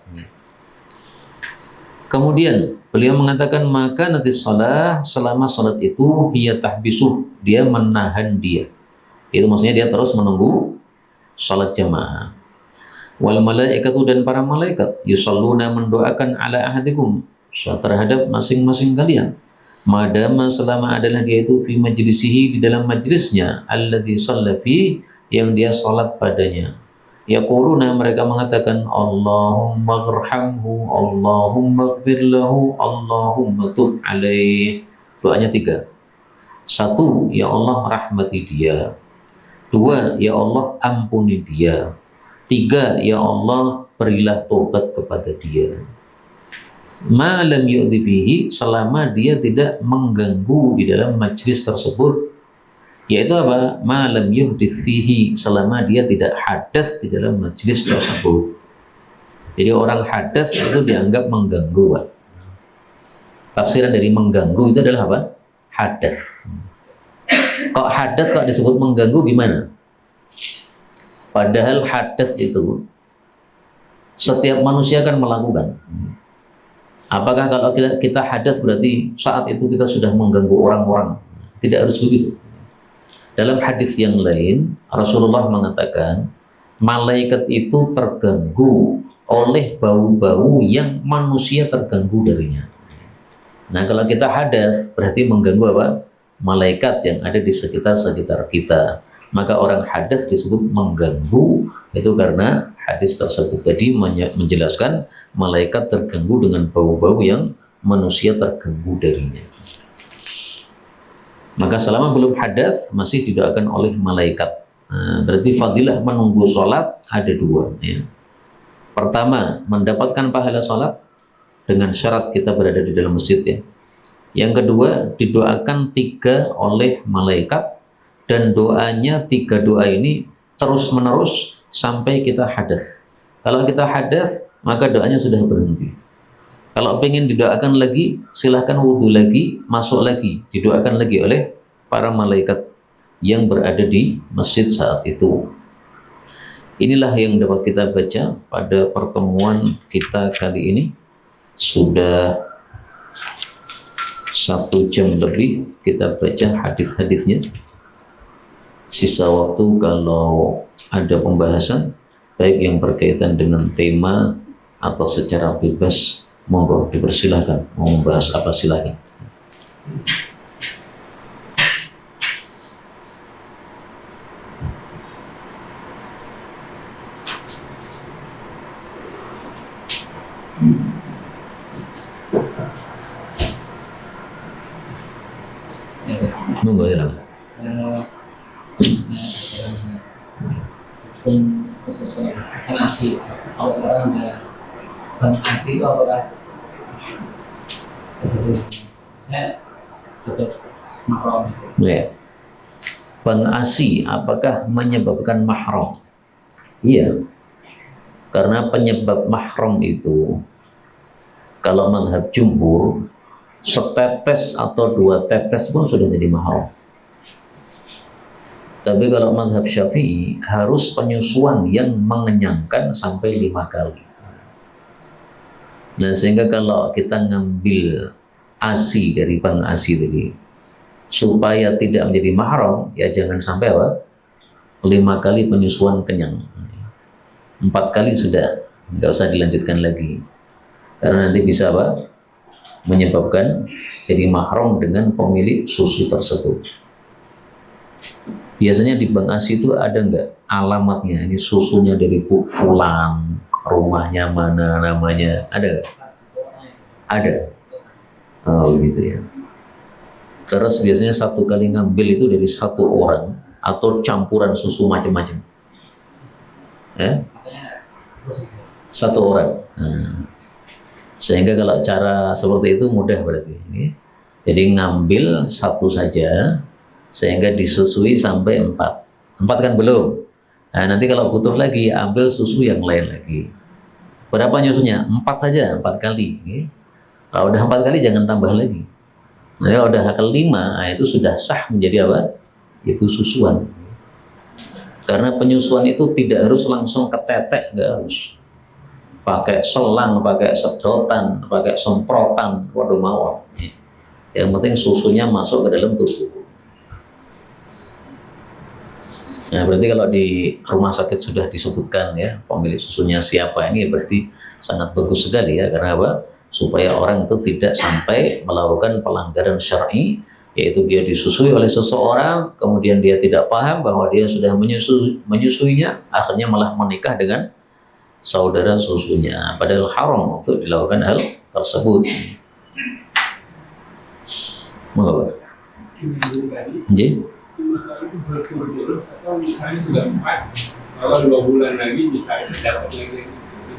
Kemudian beliau mengatakan, maka nanti salat, selama salat itu hiya tahbisuh, dia menahan dia. Itu maksudnya dia terus menunggu salat jamaah. Wal malaikatu, dan para malaikat, yusalluna, mendoakan ala ahadikum, terhadap masing-masing kalian. Madama, selama adalah dia itu fi majlisihi, di dalam majlisnya, alladzi shalla fi, yang dia salat padanya. Yaquluna, mereka mengatakan, Allahumma ghrhamhu, Allahumma ighfir lahu, Allahumma tub alaih. Doanya 3. 1, ya Allah rahmati dia. 2, ya Allah ampuni dia. 3, ya Allah berilah taubat kepada dia. Ma lam yu'dhi fihi, selama dia tidak mengganggu di dalam majlis tersebut. Yaitu apa? Ma lam yuhdits fihi, selama dia tidak hadas di dalam majlis tersebut. Jadi orang hadas itu dianggap mengganggu, Pak. Tafsiran dari mengganggu itu adalah apa? Hadas. Kok hadas kok disebut mengganggu gimana? Padahal hadas itu setiap manusia kan melakukan. Apakah kalau kita hadas berarti saat itu kita sudah mengganggu orang-orang? Tidak harus begitu. Dalam hadis yang lain, Rasulullah mengatakan, malaikat itu terganggu oleh bau-bau yang manusia terganggu darinya. Nah, kalau kita hadas, berarti mengganggu apa? malaikat yang ada di sekitar kita. Maka orang hadas disebut mengganggu, itu karena hadis tersebut tadi menjelaskan malaikat terganggu dengan bau-bau yang manusia terganggu darinya. Maka selama belum hadas masih didoakan oleh malaikat. Berarti fadilah menunggu sholat ada dua ya. Pertama, mendapatkan pahala sholat dengan syarat kita berada di dalam masjid ya. Yang kedua, didoakan 3 oleh malaikat, dan doanya 3 doa ini terus menerus sampai kita hadas. Kalau kita hadas maka doanya sudah berhenti. Kalau pengen didoakan lagi, silahkan wudhu lagi, masuk lagi, didoakan lagi oleh para malaikat yang berada di masjid saat itu. Inilah yang dapat kita baca pada pertemuan kita kali ini. Sudah 1 jam lebih kita baca hadis-hadisnya. Sisa waktu kalau ada pembahasan, baik yang berkaitan dengan tema atau secara bebas, monggo dipersilahkan. Mau membahas apa silahkan. Monggo silakan. Khususnya asi, kalau sekarang ada asi itu apakah mahram? Ya. Pengasi apakah menyebabkan mahram? Iya. Karena penyebab mahram itu kalau mazhab jumhur setetes atau 2 tetes pun sudah jadi mahram. Tapi kalau mazhab Syafi'i harus penyusuan yang mengenyangkan sampai 5 kali. Nah, sehingga kalau kita ngambil ASI dari Bang ASI tadi, supaya tidak menjadi mahram, ya jangan sampai apa? 5 kali penyusuan kenyang. 4 kali sudah, nggak usah dilanjutkan lagi. Karena nanti bisa apa? Menyebabkan jadi mahram dengan pemilik susu tersebut. Biasanya di Bang ASI itu ada nggak alamatnya? Ini susunya dari Bu Fulan, rumahnya mana, namanya, ada nggak? Ada. Oh gitu ya. Terus biasanya 1 kali ngambil itu dari 1 orang atau campuran susu macam-macam. Ya? 1 orang. Nah, sehingga kalau cara seperti itu mudah berarti. Jadi ngambil 1 saja, sehingga disusui sampai 4 kan belum. Nah, nanti kalau butuh lagi ambil susu yang lain lagi. Berapa nyusunya? 4 saja, 4 kali. Kalau udah 4 kali jangan tambah lagi. Nah, kalau udah ke-5, nah itu sudah sah menjadi apa? Itu susuan. Karena penyusuan itu tidak harus langsung ketetek, nggak harus. Pakai selang, pakai sedotan, pakai semprotan, waduh mawar. Yang penting susunya masuk ke dalam tubuh. Nah, berarti kalau di rumah sakit sudah disebutkan ya pemilik susunya siapa, ini berarti sangat bagus sekali ya. Karena apa? Supaya orang itu tidak sampai melakukan pelanggaran syar'i, yaitu dia disusui oleh seseorang, kemudian dia tidak paham bahwa dia sudah menyusuinya, akhirnya malah menikah dengan saudara susunya. Padahal haram untuk dilakukan hal tersebut. Mengapa? Jadi Itu berturut-turut atau misalnya sudah 4, kalau 2 bulan lagi misalnya dapat lagi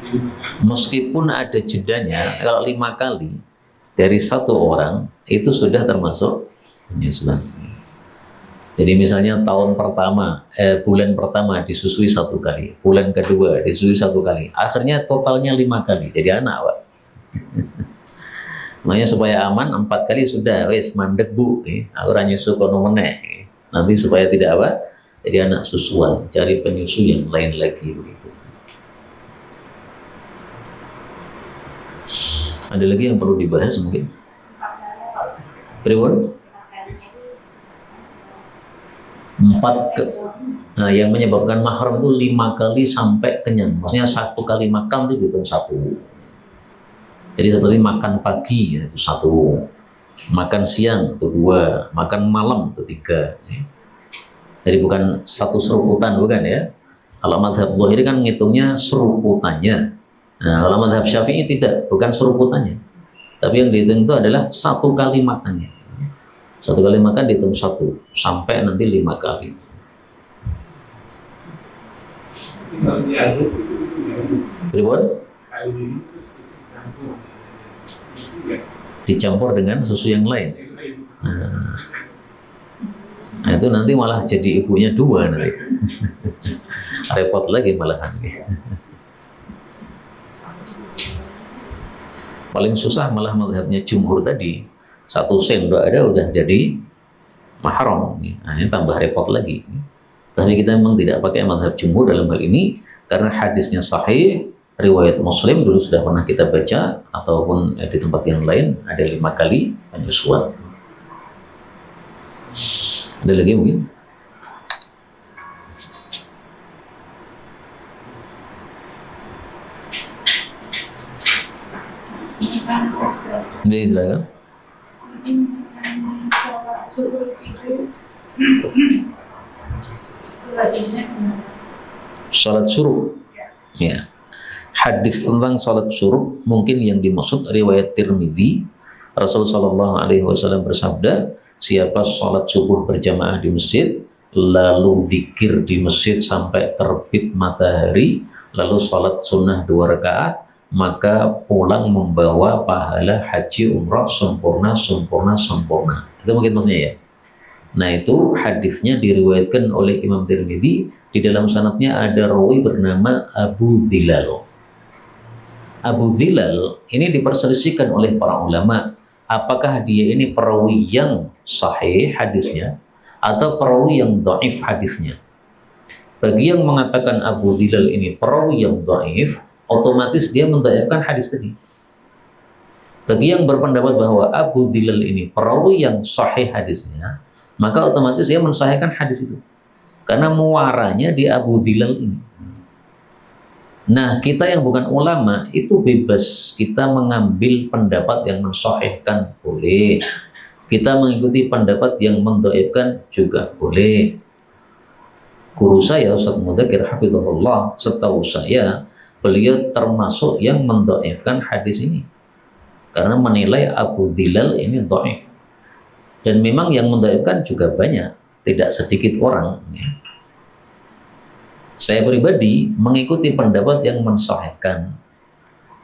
jadi makan. meskipun ada jedanya, kalau 5 kali dari 1 orang itu sudah termasuk penyusuan. Jadi misalnya tahun pertama, bulan pertama disusui 1 kali, bulan kedua disusui 1 kali, akhirnya totalnya 5 kali jadi anak, Pak. Makanya supaya aman 4 kali sudah, wes mandek Bu, aku ora nyusu kono meneh. Nanti supaya tidak apa? Jadi anak susuan, cari penyusu yang lain lagi begitu. Ada lagi yang perlu dibahas mungkin? Prewon? 4 nah, yang menyebabkan mahram itu 5 kali sampai kenyang. Maksudnya 1 kali makan itu dihitung 1. Jadi seperti makan pagi ya, itu 1. makan siang itu 2, makan malam itu 3. Jadi bukan satu seruputan, bukan ya. Kalau madhab Zahiri kan ngitungnya seruputannya. Nah, kalau madhab Syafi'i tidak, bukan seruputannya. Tapi yang dihitung itu adalah 1 kali makannya. 1 kali makan dihitung 1 sampai nanti 5 kali. Kalau diaduk Ribon sekali ini terus dicampur. Ya, dicampur dengan susu yang lain. yang lain. Nah itu nanti malah jadi ibunya 2 nanti. Repot lagi malahan. Paling susah malah madhabnya jumhur tadi. 1 sendok ada udah jadi mahram. Nah, ini tambah repot lagi. Tapi kita memang tidak pakai madhab jumhur dalam hal ini karena hadisnya sahih, riwayat Muslim dulu sudah pernah kita baca, ataupun di tempat yang lain ada 5 kali penyusuan. Ada lagi mungkin? Ini silakan. Salat syuruk. Ya. Hadis tentang salat syuruk mungkin yang dimaksud riwayat Tirmidzi. Rasulullah Shallallahu Alaihi Wasallam bersabda, siapa salat subuh berjamaah di masjid, lalu zikir di masjid sampai terbit matahari, lalu salat sunnah 2 rakaat, maka pulang membawa pahala haji umrah sempurna. Itu mungkin maksudnya ya. Nah itu hadisnya diriwayatkan oleh Imam Tirmidzi. Di dalam sanadnya ada rawi bernama Abu Dhilal. Abu Dhilal ini diperselisihkan oleh para ulama, apakah dia ini perawi yang sahih hadisnya atau perawi yang dhaif hadisnya. Bagi yang mengatakan Abu Dhilal ini perawi yang dhaif, otomatis dia mendhaifkan hadis tadi. Bagi yang berpendapat bahwa Abu Dhilal ini perawi yang sahih hadisnya, maka otomatis dia mensahihkan hadis itu. Karena muaranya di Abu Dhilal ini. Nah, kita yang bukan ulama itu bebas, kita mengambil pendapat yang mensahihkan boleh. Kita mengikuti pendapat yang mendhaifkan juga boleh. Guru saya Ustaz Mudakir hafizahullah, setahu saya beliau termasuk yang mendhaifkan hadis ini. Karena menilai Abu Dhilal ini dhaif. Dan memang yang mendhaifkan juga banyak, tidak sedikit orang. Saya pribadi mengikuti pendapat yang mensahihkan.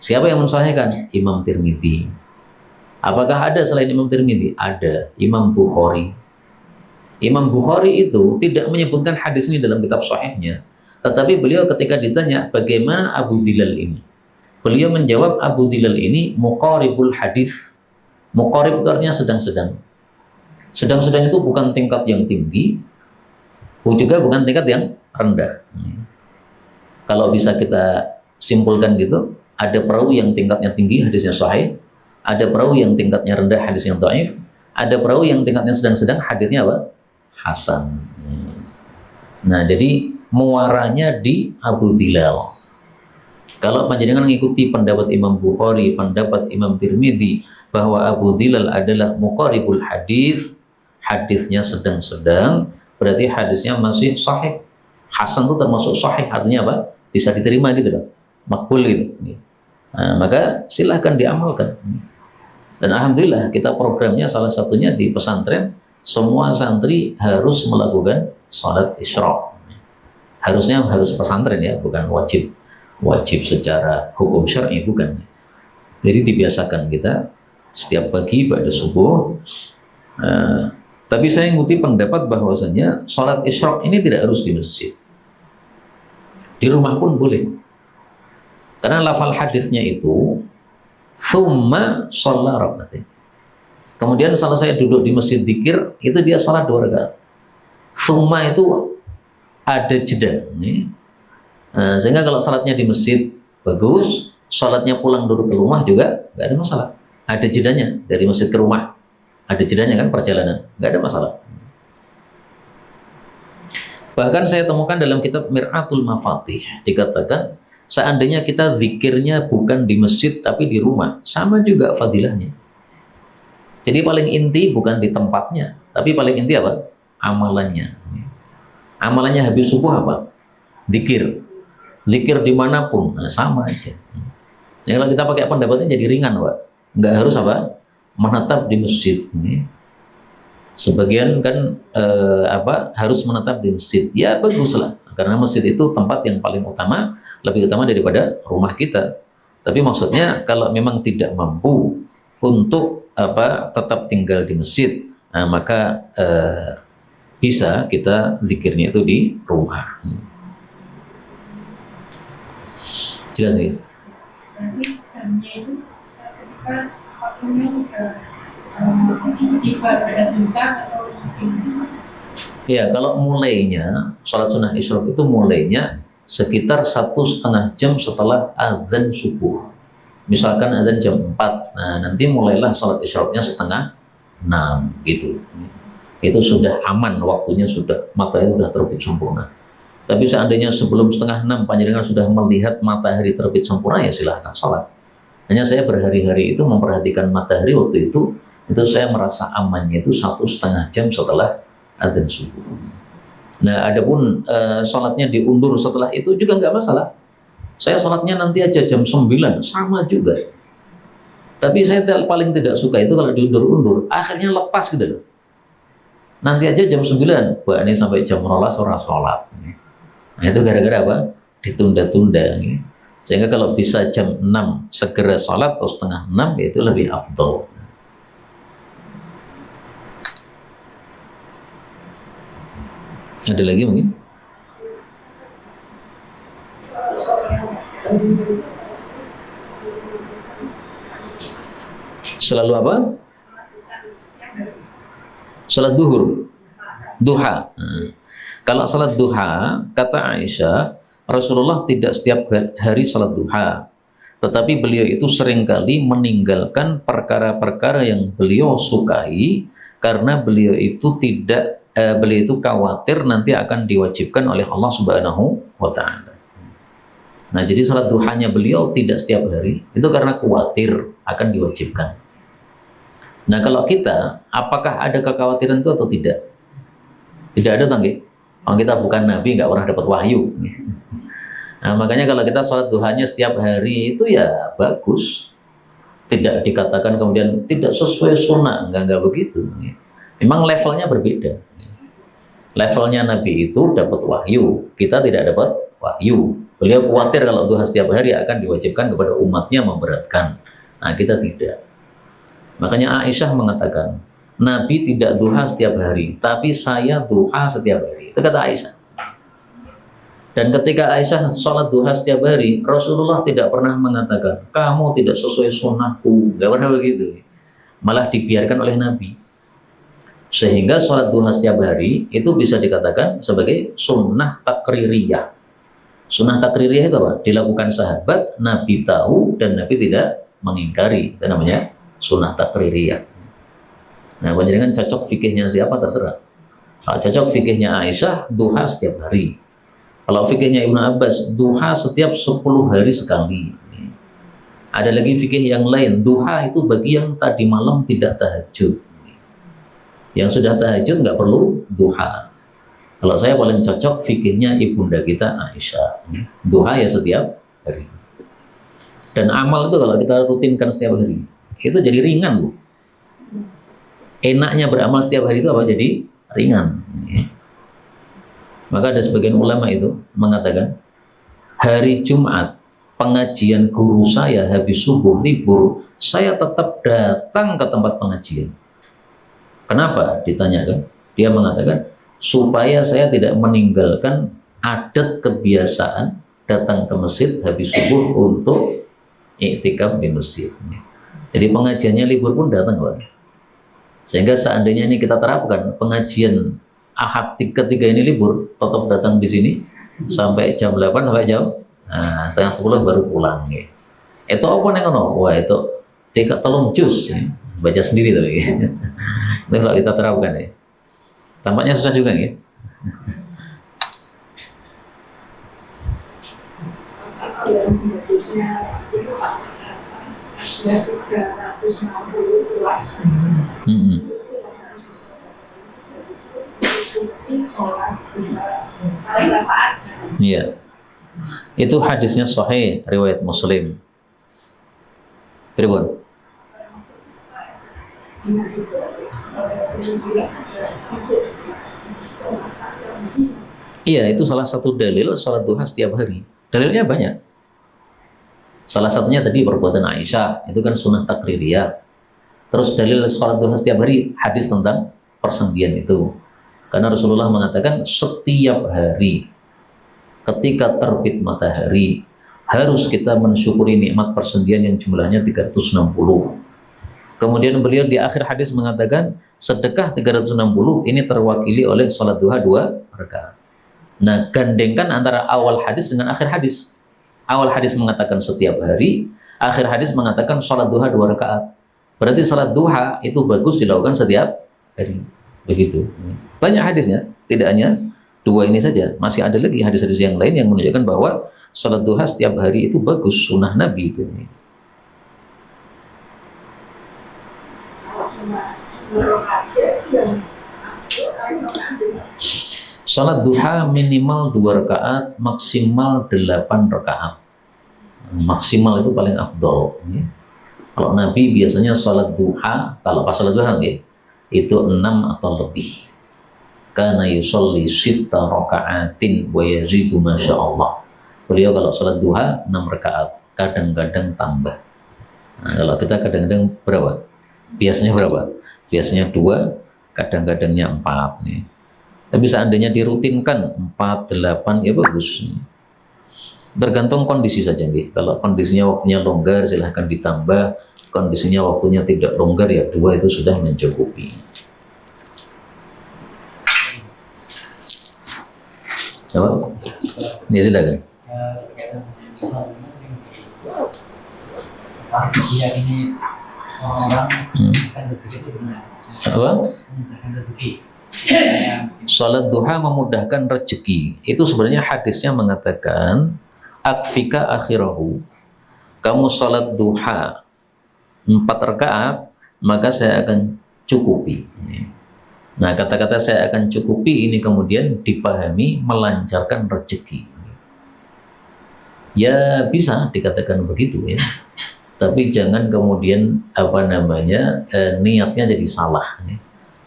Siapa yang mensahihkan? Imam Tirmidzi. Apakah ada selain Imam Tirmidzi? Ada. Imam Bukhari. Imam Bukhari itu tidak menyebutkan hadis ini dalam kitab sahihnya. Tetapi beliau ketika ditanya bagaimana Abu Dhilal ini, beliau menjawab Abu Dhilal ini muqaribul hadis. Muqarib itu artinya sedang-sedang. Sedang-sedang itu bukan tingkat yang tinggi, juga bukan tingkat yang rendah. Kalau bisa kita simpulkan gitu, ada perawi yang tingkatnya tinggi, hadisnya sahih, ada perawi yang tingkatnya rendah, hadisnya dhaif, ada perawi yang tingkatnya sedang-sedang, hadisnya apa? Hasan. Nah, jadi muaranya di Abu Dhilal. Kalau panjenengan mengikuti pendapat Imam Bukhari, pendapat Imam Tirmidzi bahwa Abu Dhilal adalah muqaribul hadis, hadisnya sedang-sedang, berarti hadisnya masih sahih. Hasan itu termasuk sahih, artinya apa? Bisa diterima gitu loh, makbul gitu. Nah, maka silahkan diamalkan. Dan alhamdulillah kita programnya salah satunya di pesantren, semua santri harus melakukan salat isyraq. Harusnya harus pesantren ya, bukan wajib secara hukum syar'i, bukan. Jadi dibiasakan kita setiap pagi pada subuh. Tapi saya ngikuti pendapat bahwasanya salat isyraq ini tidak harus di masjid. Di rumah pun boleh. Karena lafal hadisnya itu tsumma shalla rakaatain. Kemudian salah saya duduk di masjid dzikir, itu dia salat 2 rakaat. Tsumma itu ada jeda. Sehingga kalau salatnya di masjid bagus, salatnya pulang dulu ke rumah juga nggak ada masalah. Ada jedanya dari masjid ke rumah. Ada jedanya kan perjalanan, nggak ada masalah. Bahkan saya temukan dalam kitab Mir'atul Mafatih dikatakan seandainya kita zikirnya bukan di masjid tapi di rumah, sama juga fadilahnya. Jadi paling inti bukan di tempatnya, tapi paling inti apa? Amalannya. Amalannya habis subuh apa? Zikir. Zikir dimanapun, nah, sama aja. Jadi kalau kita pakai pendapatnya jadi ringan, Pak. Nggak harus apa? Menetap di masjid. Sebagian kan harus menetap di masjid. Ya baguslah, karena masjid itu tempat yang paling utama, lebih utama daripada rumah kita. Tapi maksudnya kalau memang tidak mampu untuk tetap tinggal di masjid, nah, maka bisa kita zikirnya itu di rumah. Jelas nih? Nanti jamnya itu ketika waktunya udah tiba pada tentang atau sebelum. Ya, kalau mulainya sholat sunnah isyraq itu mulainya sekitar 1,5 jam setelah azan subuh. Misalkan azan jam 4, nah nanti mulailah sholat isyraqnya 5:30 gitu. Itu sudah aman, waktunya sudah, matahari sudah terbit sempurna. Tapi seandainya sebelum 5:30 panjenengan sudah melihat matahari terbit sempurna, ya silahkan sholat. Hanya saya berhari-hari itu memperhatikan matahari waktu itu saya merasa amannya itu 1,5 jam setelah azan subuh. Nah, adapun sholatnya diundur setelah itu juga nggak masalah. Saya sholatnya nanti aja jam 9, sama juga. Tapi saya paling tidak suka itu kalau diundur-undur, akhirnya lepas gitu loh. Nanti aja jam 9, Mbak, ini sampai jam 12 orang sholat. Nah, itu gara-gara apa? Ditunda-tunda. Sehingga kalau bisa jam 6 segera sholat atau 5:30, itu lebih afdol. Ada lagi mungkin? Selalu apa? Salat duhur, duha. Kalau salat duha, kata Aisyah, Rasulullah tidak setiap hari salat duha, tetapi beliau itu seringkali meninggalkan perkara-perkara yang beliau sukai karena beliau itu khawatir nanti akan diwajibkan oleh Allah Subhanahu wa Ta'ala. Nah, jadi salat duhanya beliau tidak setiap hari itu karena khawatir akan diwajibkan. Nah, kalau kita, apakah ada kekhawatiran itu atau tidak? Tidak ada, tangge. Kalau kita bukan nabi, nggak pernah dapat wahyu. Nah, makanya kalau kita salat duhanya setiap hari itu ya bagus. Tidak dikatakan kemudian tidak sesuai sunnah, nggak begitu. Memang levelnya berbeda. Levelnya Nabi itu dapat wahyu, kita tidak dapat wahyu. Beliau khawatir kalau duha setiap hari akan diwajibkan kepada umatnya, memberatkan. Nah, kita tidak. Makanya Aisyah mengatakan, Nabi tidak duha setiap hari, tapi saya duha setiap hari. Itu kata Aisyah. Dan ketika Aisyah sholat duha setiap hari, Rasulullah tidak pernah mengatakan, kamu tidak sesuai sunnahku. Gak pernah begitu. Malah dibiarkan oleh Nabi. Sehingga sholat duha setiap hari itu bisa dikatakan sebagai sunnah takririyah. Sunnah takririyah itu apa? Dilakukan sahabat, Nabi tahu dan Nabi tidak mengingkari. Itu namanya sunnah takririyah. Nah, panjenengan cocok fikihnya siapa terserah. Kalau cocok fikihnya Aisyah, duha setiap hari. Kalau fikihnya Ibnu Abbas, duha setiap 10 hari sekali. Ada lagi fikih yang lain, duha itu bagi yang tadi malam tidak tahajud. Yang sudah tahajud nggak perlu duha. Kalau saya paling cocok fikihnya ibunda kita Aisyah. Duha ya setiap hari. Dan amal itu kalau kita rutinkan setiap hari, itu jadi ringan, Bu. Enaknya beramal setiap hari itu apa? Jadi ringan. Maka ada sebagian ulama itu mengatakan, hari Jumat pengajian guru saya habis subuh libur, saya tetap datang ke tempat pengajian. Kenapa? Ditanyakan. Dia mengatakan, supaya saya tidak meninggalkan adat kebiasaan datang ke masjid habis subuh untuk iktikaf di masjid. Jadi pengajiannya libur pun datang, Pak. Sehingga seandainya ini kita terapkan, pengajian Ahad ketiga ini libur, tetap datang di sini sampai jam 8 sampai jam 9:30 baru pulang. Itu apa nih kono? Wah, itu 3 juz. Baca sendiri tapi. Itu kalau kita terapkan ya. Tampaknya susah juga ya. sudah 360 luas. Mm-mm. Ini sholat paling rakaat. Iya. Itu hadisnya sahih riwayat Muslim. Pripun? Iya, itu salah satu dalil salat duha setiap hari. Dalilnya banyak. Salah satunya tadi perbuatan Aisyah, itu kan sunnah takririyah. Terus dalil salat duha setiap hari, hadis tentang persendian itu. Karena Rasulullah mengatakan setiap hari ketika terbit matahari harus kita mensyukuri nikmat persendian yang jumlahnya 360. Kemudian beliau di akhir hadis mengatakan sedekah 360 ini terwakili oleh salat duha 2 rakaat. Nah, gandengkan antara awal hadis dengan akhir hadis. Awal hadis mengatakan setiap hari, akhir hadis mengatakan salat duha 2 rakaat. Berarti salat duha itu bagus dilakukan setiap hari. Begitu. Banyak hadisnya, tidak hanya 2 ini saja. Masih ada lagi hadis-hadis yang lain yang menunjukkan bahwa salat duha setiap hari itu bagus, sunnah Nabi itu. Salat duha minimal 2 rakaat, maksimal 8 rakaat. Maksimal itu paling afdol. Kalau Nabi biasanya salat duha, kalau pas salat duha itu 6 atau lebih. Kana yusolli sitta raka'atin wa yazidu masyaallah. Beliau kalau salat duha 6 rakaat, kadang-kadang tambah. Nah, kalau kita kadang-kadang berapa? Biasanya berapa? Biasanya 2, kadang-kadangnya 4 nih. Tapi seandainya dirutinkan 4, 8 ya bagus. Tergantung kondisi saja nih. Kalau kondisinya waktunya longgar silahkan ditambah. Kondisinya waktunya tidak longgar ya 2 itu sudah mencukupi. Apa? Ya silakan. Iya, ini orang kan rezeki itu benar. Apa? Memudahkan rezeki. Salat duha memudahkan rezeki. Itu sebenarnya hadisnya mengatakan akfika akhirahu. Kamu salat duha 4 rakaat, maka saya akan cukupi. Nah, kata-kata saya akan cukupi ini kemudian dipahami melancarkan rezeki. Ya bisa dikatakan begitu ya. Tapi jangan kemudian niatnya jadi salah.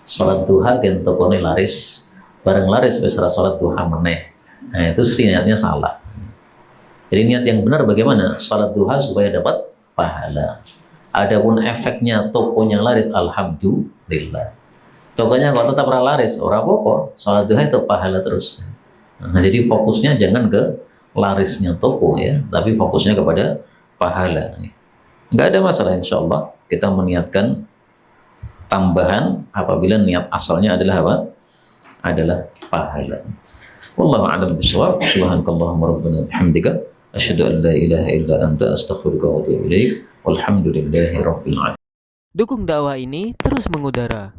Salat duha dan tokone laris, bareng laris wis ora salat duha meneh. Nah, itu sih niatnya salah. Jadi niat yang benar bagaimana? Salat duha supaya dapat pahala. Adapun efeknya tokonya laris, alhamdulillah. Tokonya kok tetap ora laris, ora apa-apa. Salat duha itu pahala terus. Nah, jadi fokusnya jangan ke larisnya toko ya, tapi fokusnya kepada pahala. Enggak ada masalah insyaallah. Kita meniatkan tambahan apabila niat asalnya adalah apa? Adalah pahala. Wallahu a'lam bishawab. Subhanakallahumma rabbana bihamdika asyhadu an la ilaha illa anta astaghfiruka wa atubu ilaik. Walhamdulillahi rabbil alamin. Dukung dakwah ini terus mengudara.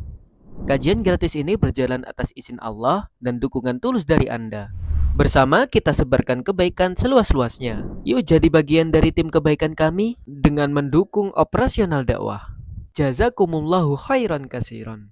Kajian gratis ini berjalan atas izin Allah dan dukungan tulus dari Anda. Bersama kita sebarkan kebaikan seluas-luasnya. Yuk jadi bagian dari tim kebaikan kami dengan mendukung operasional dakwah. Jazakumullahu khairan katsiran.